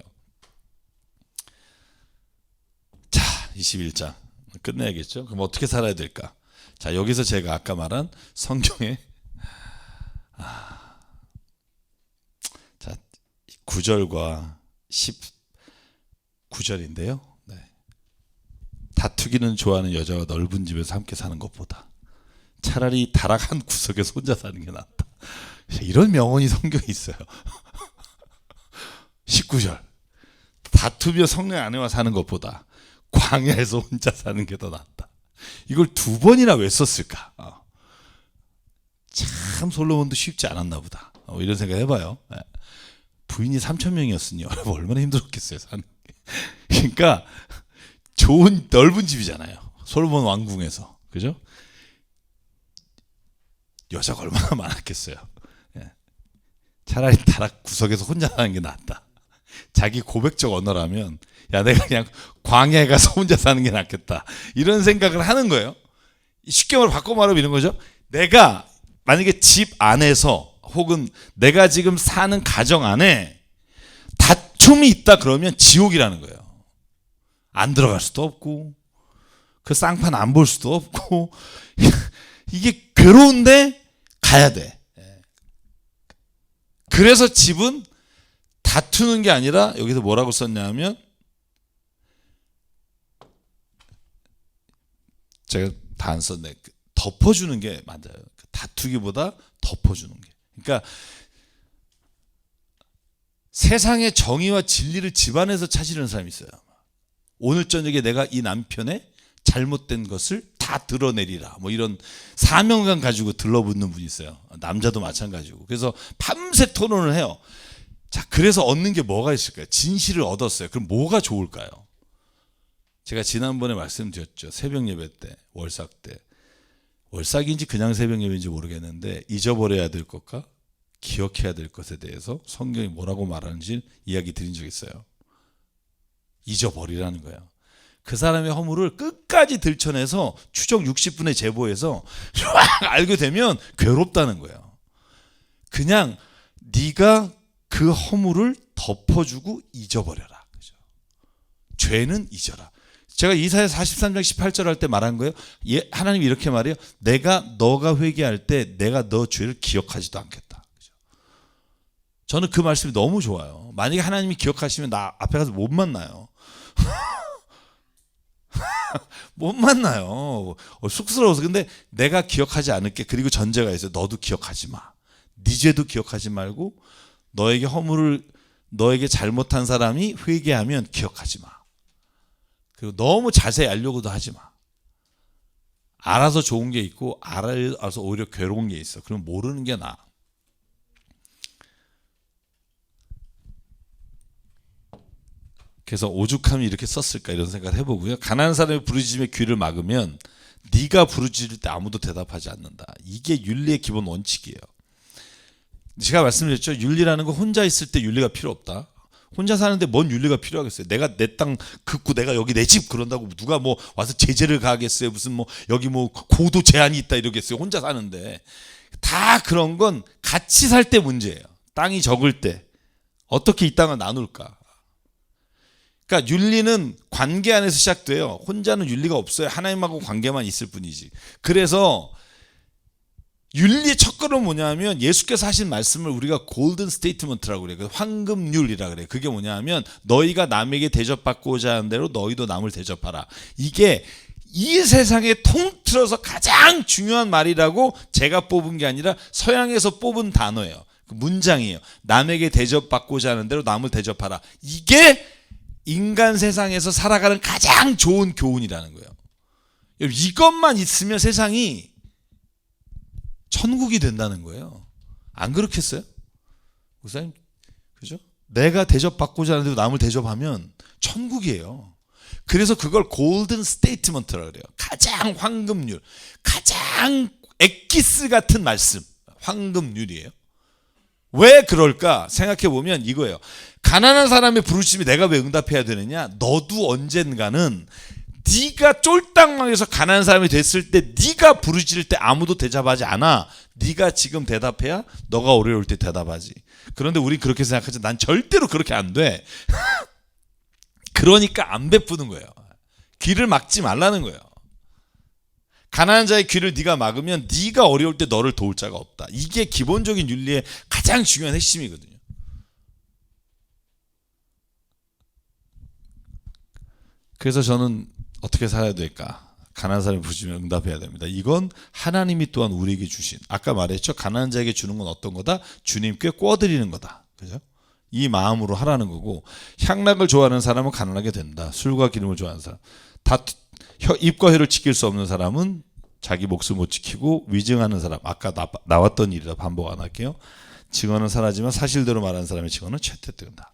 자, 21장 끝내야겠죠. 그럼 어떻게 살아야 될까? 자, 여기서 제가 아까 말한 성경의 9절과 19절인데요. 다투기는 좋아하는 여자와 넓은 집에서 함께 사는 것보다 차라리 다락 한 구석에서 혼자 사는 게 낫다. 이런 명언이 성경에 있어요. 19절 다투며 성령 안에와 사는 것보다 광야에서 혼자 사는 게 더 낫다. 이걸 2번이나 왜 썼을까? 참 솔로몬도 쉽지 않았나 보다. 이런 생각 해봐요. 부인이 3,000명이었으니 여러분 얼마나 힘들었겠어요. 사는 게. 그러니까 좋은 넓은 집이잖아요. 솔로몬 왕궁에서. 그죠? 여자가 얼마나 많았겠어요. 차라리 다락 구석에서 혼자 사는 게 낫다. 자기 고백적 언어라면 야 내가 그냥 광야에 가서 혼자 사는 게 낫겠다. 이런 생각을 하는 거예요. 쉽게 바꿔 말하면 이런 거죠. 내가 만약에 집 안에서 혹은 내가 지금 사는 가정 안에 다툼이 있다 그러면 지옥이라는 거예요. 안 들어갈 수도 없고 그 쌍판 안 볼 수도 없고 이게 괴로운데 가야 돼. 그래서 집은 다투는 게 아니라 여기서 뭐라고 썼냐면 제가 다 안 썼네. 덮어주는 게 맞아요. 다투기보다 덮어주는 게. 그러니까 세상의 정의와 진리를 집안에서 찾으려는 사람이 있어요. 오늘 저녁에 내가 이 남편의 잘못된 것을 다 드러내리라. 뭐 이런 사명감 가지고 들러붙는 분이 있어요. 남자도 마찬가지고. 그래서 밤새 토론을 해요. 자, 그래서 얻는 게 뭐가 있을까요? 진실을 얻었어요. 그럼 뭐가 좋을까요? 제가 지난번에 말씀드렸죠. 새벽 예배 때, 월삭 때. 월삭인지 그냥 새벽 예배인지 모르겠는데 잊어버려야 될 것과 기억해야 될 것에 대해서 성경이 뭐라고 말하는지 이야기 드린 적 있어요. 잊어버리라는 거예요. 그 사람의 허물을 끝까지 들춰내서 추적 60분에 제보해서 알게 되면 괴롭다는 거예요. 그냥 네가 그 허물을 덮어주고 잊어버려라. 그죠? 죄는 잊어라. 제가 이사야 43장 18절 할 때 말한 거예요. 하나님이 이렇게 말해요. 너가 회개할 때 내가 너 죄를 기억하지도 않겠다. 그죠? 저는 그 말씀이 너무 좋아요. 만약에 하나님이 기억하시면 나 앞에 가서 못 만나요. 못 만나요. 쑥스러워서. 근데 내가 기억하지 않을게. 그리고 전제가 있어요. 너도 기억하지 마. 네 죄도 기억하지 말고 너에게 잘못한 사람이 회개하면 기억하지 마. 그리고 너무 자세히 알려고도 하지 마. 알아서 좋은 게 있고 알아서 오히려 괴로운 게 있어. 그럼 모르는 게 나아. 그래서 오죽하면 이렇게 썼을까 이런 생각을 해보고요. 가난한 사람의 부르짖음에 귀를 막으면 네가 부르짖을 때 아무도 대답하지 않는다. 이게 윤리의 기본 원칙이에요. 제가 말씀드렸죠. 윤리라는 건 혼자 있을 때 윤리가 필요 없다. 혼자 사는데 뭔 윤리가 필요하겠어요. 내가 내 땅 긋고 내가 여기 내 집 그런다고 누가 뭐 와서 제재를 가하겠어요. 무슨 뭐 여기 뭐 고도 제한이 있다 이러겠어요. 혼자 사는데. 다 그런 건 같이 살 때 문제예요. 땅이 적을 때 어떻게 이 땅을 나눌까. 그러니까 윤리는 관계 안에서 시작돼요. 혼자는 윤리가 없어요. 하나님하고 관계만 있을 뿐이지. 그래서 윤리의 첫 걸음은 뭐냐면 예수께서 하신 말씀을 우리가 골든 스테이트먼트라고 그래요. 황금률이라고 그래요. 그게 뭐냐면 너희가 남에게 대접받고자 하는 대로 너희도 남을 대접하라. 이게 이 세상에 통틀어서 가장 중요한 말이라고 제가 뽑은 게 아니라 서양에서 뽑은 단어예요. 그 문장이에요. 남에게 대접받고자 하는 대로 남을 대접하라. 이게 인간 세상에서 살아가는 가장 좋은 교훈이라는 거예요. 이것만 있으면 세상이 천국이 된다는 거예요. 안 그렇겠어요? 목사님, 그죠? 내가 대접받고자 하는데도 남을 대접하면 천국이에요. 그래서 그걸 골든 스테이트먼트라고 그래요. 가장 황금률, 가장 엑기스 같은 말씀, 황금률이에요. 왜 그럴까 생각해 보면 이거예요. 가난한 사람의 부르심이 내가 왜 응답해야 되느냐? 너도 언젠가는 네가 쫄딱망해서 가난한 사람이 됐을 때 네가 부르짖을 때 아무도 대답하지 않아. 네가 지금 대답해야 너가 어려울 때 대답하지. 그런데 우린 그렇게 생각하지. 난 절대로 그렇게 안 돼. 그러니까 안 베푸는 거예요. 귀를 막지 말라는 거예요. 가난한 자의 귀를 네가 막으면 네가 어려울 때 너를 도울 자가 없다. 이게 기본적인 윤리의 가장 중요한 핵심이거든요. 그래서 저는 어떻게 살아야 될까? 가난한 사람이 부르시면 응답해야 됩니다. 이건 하나님이 또한 우리에게 주신, 아까 말했죠. 가난한 자에게 주는 건 어떤 거다? 주님께 꿔드리는 거다. 그죠? 이 마음으로 하라는 거고, 향락을 좋아하는 사람은 가난하게 된다. 술과 기름을 좋아하는 사람, 입과 혀를 지킬 수 없는 사람은 자기 몫을 못 지키고, 위증하는 사람, 아까 나왔던 일이라 반복 안 할게요. 증언은 사라지만 사실대로 말하는 사람의 증언은 채택된다.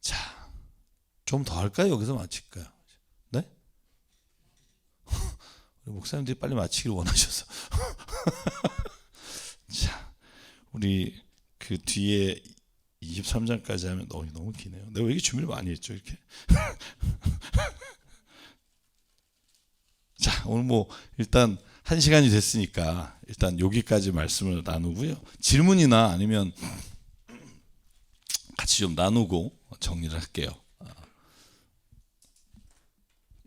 자, 좀 더 할까요? 여기서 마칠까요? 네? 우리 목사님들이 빨리 마치기를 원하셔서. 자, 우리 그 뒤에 23장까지 하면 너무 기네요. 내가 왜 이렇게 준비를 많이 했죠, 이렇게? 자, 오늘 뭐 일단 1시간이 됐으니까 일단 여기까지 말씀을 나누고요. 질문이나 아니면 같이 좀 나누고 정리를 할게요.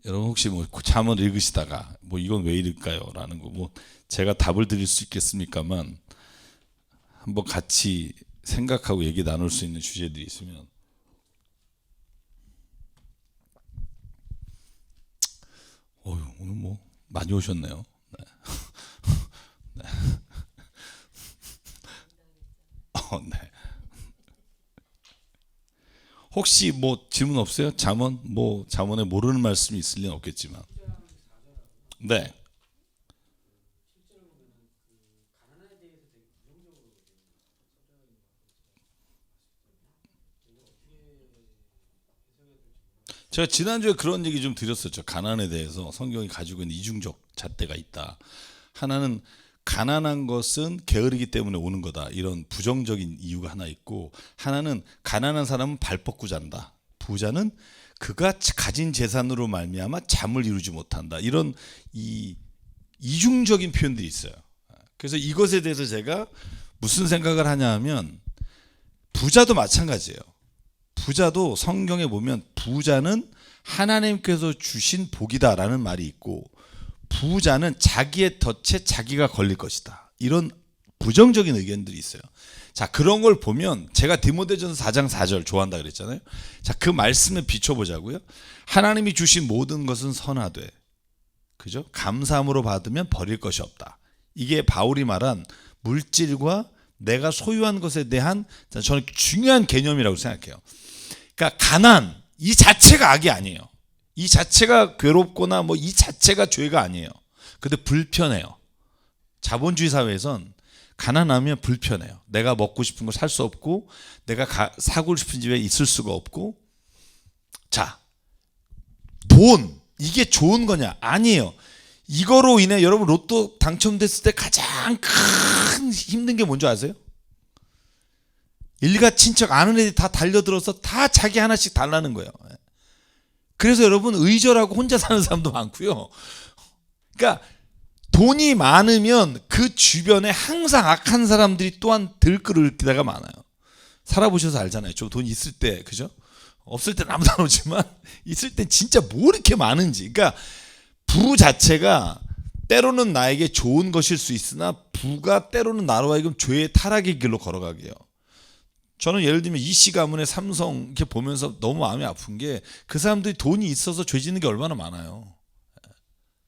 여러분 혹시 뭐 잠을 읽으시다가 뭐 이건 왜 이럴까요? 라는 거 뭐 제가 답을 드릴 수 있겠습니까만 한번 같이 생각하고 얘기 나눌 수 있는 주제들이 있으면 오늘 뭐 많이 오셨네요. 네. 네. 네. 혹시 뭐 질문 없어요? 잠언에 모르는 말씀이 있을 리는 없겠지만. 네. 제가 지난주에 그런 얘기 좀 드렸었죠. 가난에 대해서 성경이 가지고 있는 이중적 잣대가 있다. 하나는 가난한 것은 게으르기 때문에 오는 거다. 이런 부정적인 이유가 하나 있고, 하나는 가난한 사람은 발 뻗고 잔다. 부자는 그가 가진 재산으로 말미암아 잠을 이루지 못한다. 이런 이중적인 표현들이 있어요. 그래서 이것에 대해서 제가 무슨 생각을 하냐 하면, 부자도 마찬가지예요. 부자도 성경에 보면 부자는 하나님께서 주신 복이다라는 말이 있고, 부자는 자기의 덫에 자기가 걸릴 것이다. 이런 부정적인 의견들이 있어요. 자, 그런 걸 보면 제가 디모데전서 4장 4절 좋아한다 그랬잖아요. 자, 그 말씀에 비춰보자고요. 하나님이 주신 모든 것은 선하되, 그죠? 감사함으로 받으면 버릴 것이 없다. 이게 바울이 말한 물질과 내가 소유한 것에 대한 저는 중요한 개념이라고 생각해요. 그러니까 가난 이 자체가 악이 아니에요. 이 자체가 괴롭거나 뭐 이 자체가 죄가 아니에요. 근데 불편해요. 자본주의 사회에선 가난하면 불편해요. 내가 먹고 싶은 거 살 수 없고, 내가 사고 싶은 집에 있을 수가 없고. 자, 돈 이게 좋은 거냐? 아니에요. 이거로 인해 여러분 로또 당첨됐을 때 가장 큰 힘든 게 뭔지 아세요? 일가 친척 아는 애들이 다 달려들어서 다 자기 하나씩 달라는 거예요. 그래서 여러분 의절하고 혼자 사는 사람도 많고요. 그러니까 돈이 많으면 그 주변에 항상 악한 사람들이 또한 들끓을 때가 많아요. 살아보셔서 알잖아요. 좀 돈 있을 때, 그죠? 없을 때는 아무도 안 오지만 있을 때 진짜 뭐 이렇게 많은지. 그러니까 부자체가 때로는 나에게 좋은 것일 수 있으나 부가 때로는 나로 하여금 죄의 타락의 길로 걸어가게 해요. 저는 예를 들면 이씨 가문의 삼성 이렇게 보면서 너무 마음이 아픈 게 그 사람들이 돈이 있어서 죄 짓는 게 얼마나 많아요.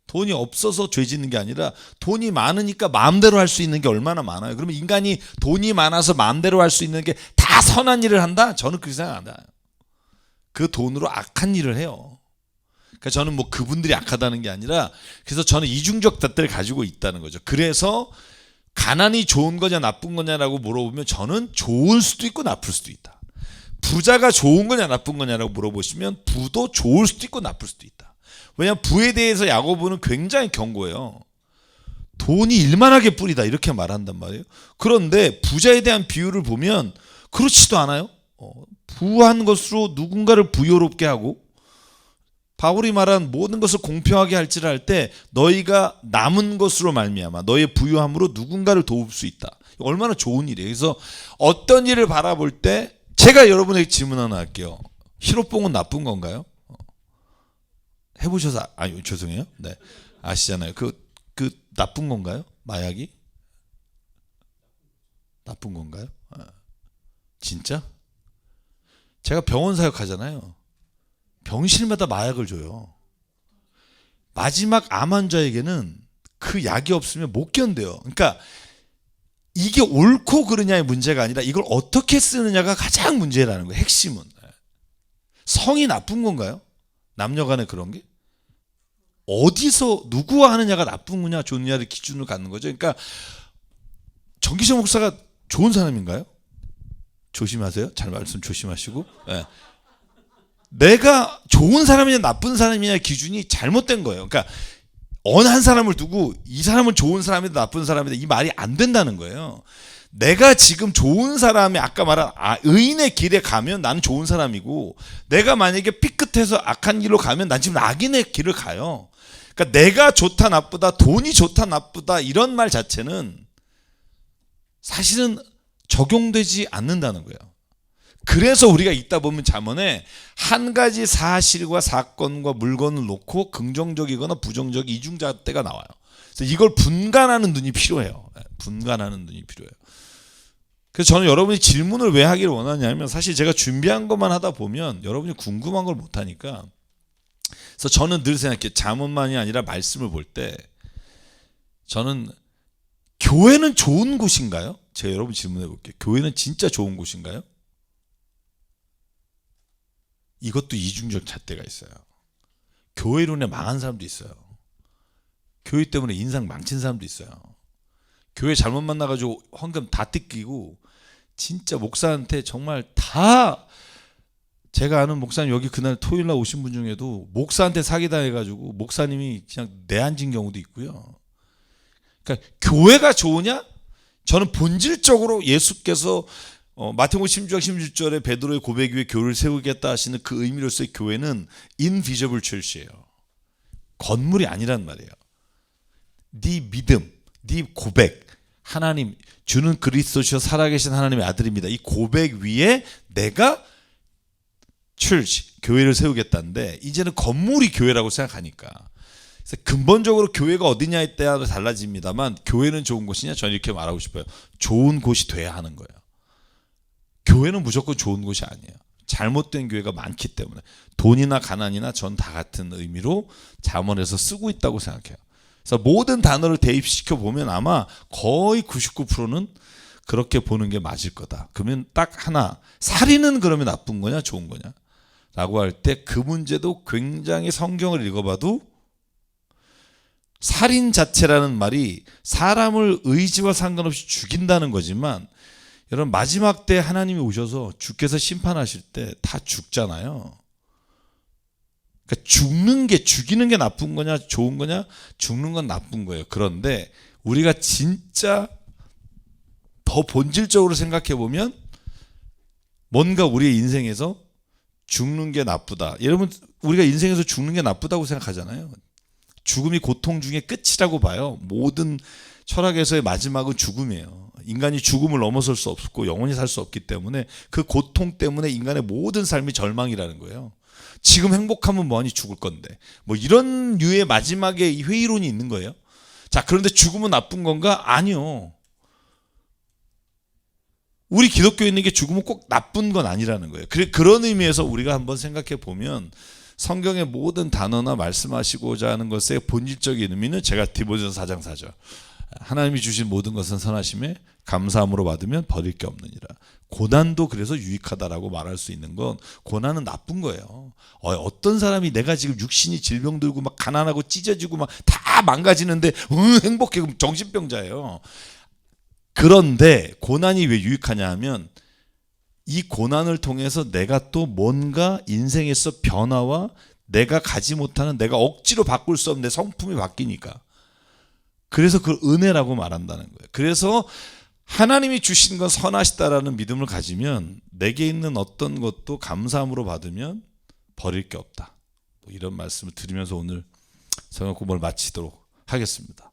돈이 없어서 죄 짓는 게 아니라 돈이 많으니까 마음대로 할 수 있는 게 얼마나 많아요. 그러면 인간이 돈이 많아서 마음대로 할 수 있는 게 다 선한 일을 한다? 저는 그렇게 생각 안 해요. 그 돈으로 악한 일을 해요. 그러니까 저는 뭐 그분들이 악하다는 게 아니라 그래서 저는 이중적 잣대를 가지고 있다는 거죠. 그래서 가난이 좋은 거냐 나쁜 거냐라고 물어보면 저는 좋을 수도 있고 나쁠 수도 있다. 부자가 좋은 거냐 나쁜 거냐라고 물어보시면 부도 좋을 수도 있고 나쁠 수도 있다. 왜냐하면 부에 대해서 야고보는 굉장히 경고해요. 돈이 일만하게 뿌리다 이렇게 말한단 말이에요. 그런데 부자에 대한 비유를 보면 그렇지도 않아요. 부한 것으로 누군가를 부유롭게 하고 바울이 말한 모든 것을 공평하게 할지를 할 때 너희가 남은 것으로 말미암아 너희의 부유함으로 누군가를 도울 수 있다. 얼마나 좋은 일이에요. 그래서 어떤 일을 바라볼 때 제가 여러분에게 질문 하나 할게요. 히로뽕은 나쁜 건가요? 해보셔서 아니 죄송해요. 네 아시잖아요. 그 나쁜 건가요? 마약이 나쁜 건가요? 진짜? 제가 병원 사역하잖아요. 병실마다 마약을 줘요. 마지막 암 환자에게는 그 약이 없으면 못 견뎌요. 그러니까 이게 옳고 그르냐의 문제가 아니라 이걸 어떻게 쓰느냐가 가장 문제라는 거예요. 핵심은. 성이 나쁜 건가요? 남녀 간에 그런 게? 어디서 누구와 하느냐가 나쁜 거냐 좋느냐를 기준으로 갖는 거죠. 그러니까 정기정 목사가 좋은 사람인가요? 조심하세요. 잘 말씀 조심하시고. 네. 내가 좋은 사람이냐 나쁜 사람이냐 기준이 잘못된 거예요. 그러니까 어느 한 사람을 두고 이 사람은 좋은 사람이다 나쁜 사람이다 이 말이 안 된다는 거예요. 내가 지금 좋은 사람이 아까 말한 의인의 길에 가면 나는 좋은 사람이고 내가 만약에 삐끗해서 악한 길로 가면 난 지금 악인의 길을 가요. 그러니까 내가 좋다 나쁘다 돈이 좋다 나쁘다 이런 말 자체는 사실은 적용되지 않는다는 거예요. 그래서 우리가 읽다 보면 잠언에 한 가지 사실과 사건과 물건을 놓고 긍정적이거나 부정적 이중잣대가 나와요. 그래서 이걸 분간하는 눈이 필요해요. 분간하는 눈이 필요해요. 그래서 저는 여러분이 질문을 왜 하기를 원하냐면 사실 제가 준비한 것만 하다 보면 여러분이 궁금한 걸 못하니까 그래서 저는 늘 생각해요. 잠언만이 아니라 말씀을 볼 때 저는 교회는 좋은 곳인가요? 제가 여러분 질문해 볼게요. 교회는 진짜 좋은 곳인가요? 이것도 이중적 잣대가 있어요. 교회론에 망한 사람도 있어요. 교회 때문에 인상 망친 사람도 있어요. 교회 잘못 만나가지고 헌금 다 뜯기고 진짜 목사한테 정말 다 제가 아는 목사님 여기 그날 토요일날 오신 분 중에도 목사한테 사기당해가지고 목사님이 그냥 내앉은 경우도 있고요. 그러니까 교회가 좋으냐? 저는 본질적으로 예수께서 마태복음 16장 16절에 베드로의 고백 위에 교회를 세우겠다 하시는 그 의미로서의 교회는 인비저블 철시예요. 건물이 아니란 말이에요. 네 믿음, 네 고백, 하나님 주는 그리스도시여 살아계신 하나님의 아들입니다. 이 고백 위에 내가 철시, 교회를 세우겠다는데 이제는 건물이 교회라고 생각하니까 그래서 근본적으로 교회가 어디냐에 따라 달라집니다만 교회는 좋은 곳이냐? 저는 이렇게 말하고 싶어요. 좋은 곳이 돼야 하는 거예요. 교회는 무조건 좋은 곳이 아니에요. 잘못된 교회가 많기 때문에 돈이나 가난이나 전 다 같은 의미로 잠언에서 쓰고 있다고 생각해요. 그래서 모든 단어를 대입시켜 보면 아마 거의 99%는 그렇게 보는 게 맞을 거다. 그러면 딱 하나, 살인은 그러면 나쁜 거냐 좋은 거냐 라고 할 때 그 문제도 굉장히 성경을 읽어봐도 살인 자체라는 말이 사람을 의지와 상관없이 죽인다는 거지만 여러분 마지막 때 하나님이 오셔서 주께서 심판하실 때 다 죽잖아요. 그러니까 죽이는 게 나쁜 거냐 좋은 거냐? 죽는 건 나쁜 거예요. 그런데 우리가 진짜 더 본질적으로 생각해 보면 뭔가 우리의 인생에서 죽는 게 나쁘다. 여러분 우리가 인생에서 죽는 게 나쁘다고 생각하잖아요. 죽음이 고통 중에 끝이라고 봐요. 모든 철학에서의 마지막은 죽음이에요. 인간이 죽음을 넘어설 수 없고 영원히 살 수 없기 때문에 그 고통 때문에 인간의 모든 삶이 절망이라는 거예요. 지금 행복하면 뭐하니 죽을 건데 뭐 이런 류의 마지막에 이 회의론이 있는 거예요. 자, 그런데 죽음은 나쁜 건가? 아니요. 우리 기독교인에게 죽음은 꼭 나쁜 건 아니라는 거예요. 그런 의미에서 우리가 한번 생각해 보면 성경의 모든 단어나 말씀하시고자 하는 것의 본질적인 의미는 제가 디모데전서 4장 4절. 하나님이 주신 모든 것은 선하심에 감사함으로 받으면 버릴 게 없느니라. 고난도 그래서 유익하다라고 말할 수 있는 건, 고난은 나쁜 거예요. 어떤 사람이 내가 지금 육신이 질병 들고 막 가난하고 찢어지고 막 다 망가지는데 행복해, 그럼 정신병자예요. 그런데 고난이 왜 유익하냐 하면 이 고난을 통해서 내가 또 뭔가 인생에서 변화와 내가 가지 못하는, 내가 억지로 바꿀 수 없는 내 성품이 바뀌니까. 그래서 그걸 은혜라고 말한다는 거예요. 그래서 하나님이 주신 건 선하시다라는 믿음을 가지면 내게 있는 어떤 것도 감사함으로 받으면 버릴 게 없다. 이런 말씀을 드리면서 오늘 성경 공부를 마치도록 하겠습니다.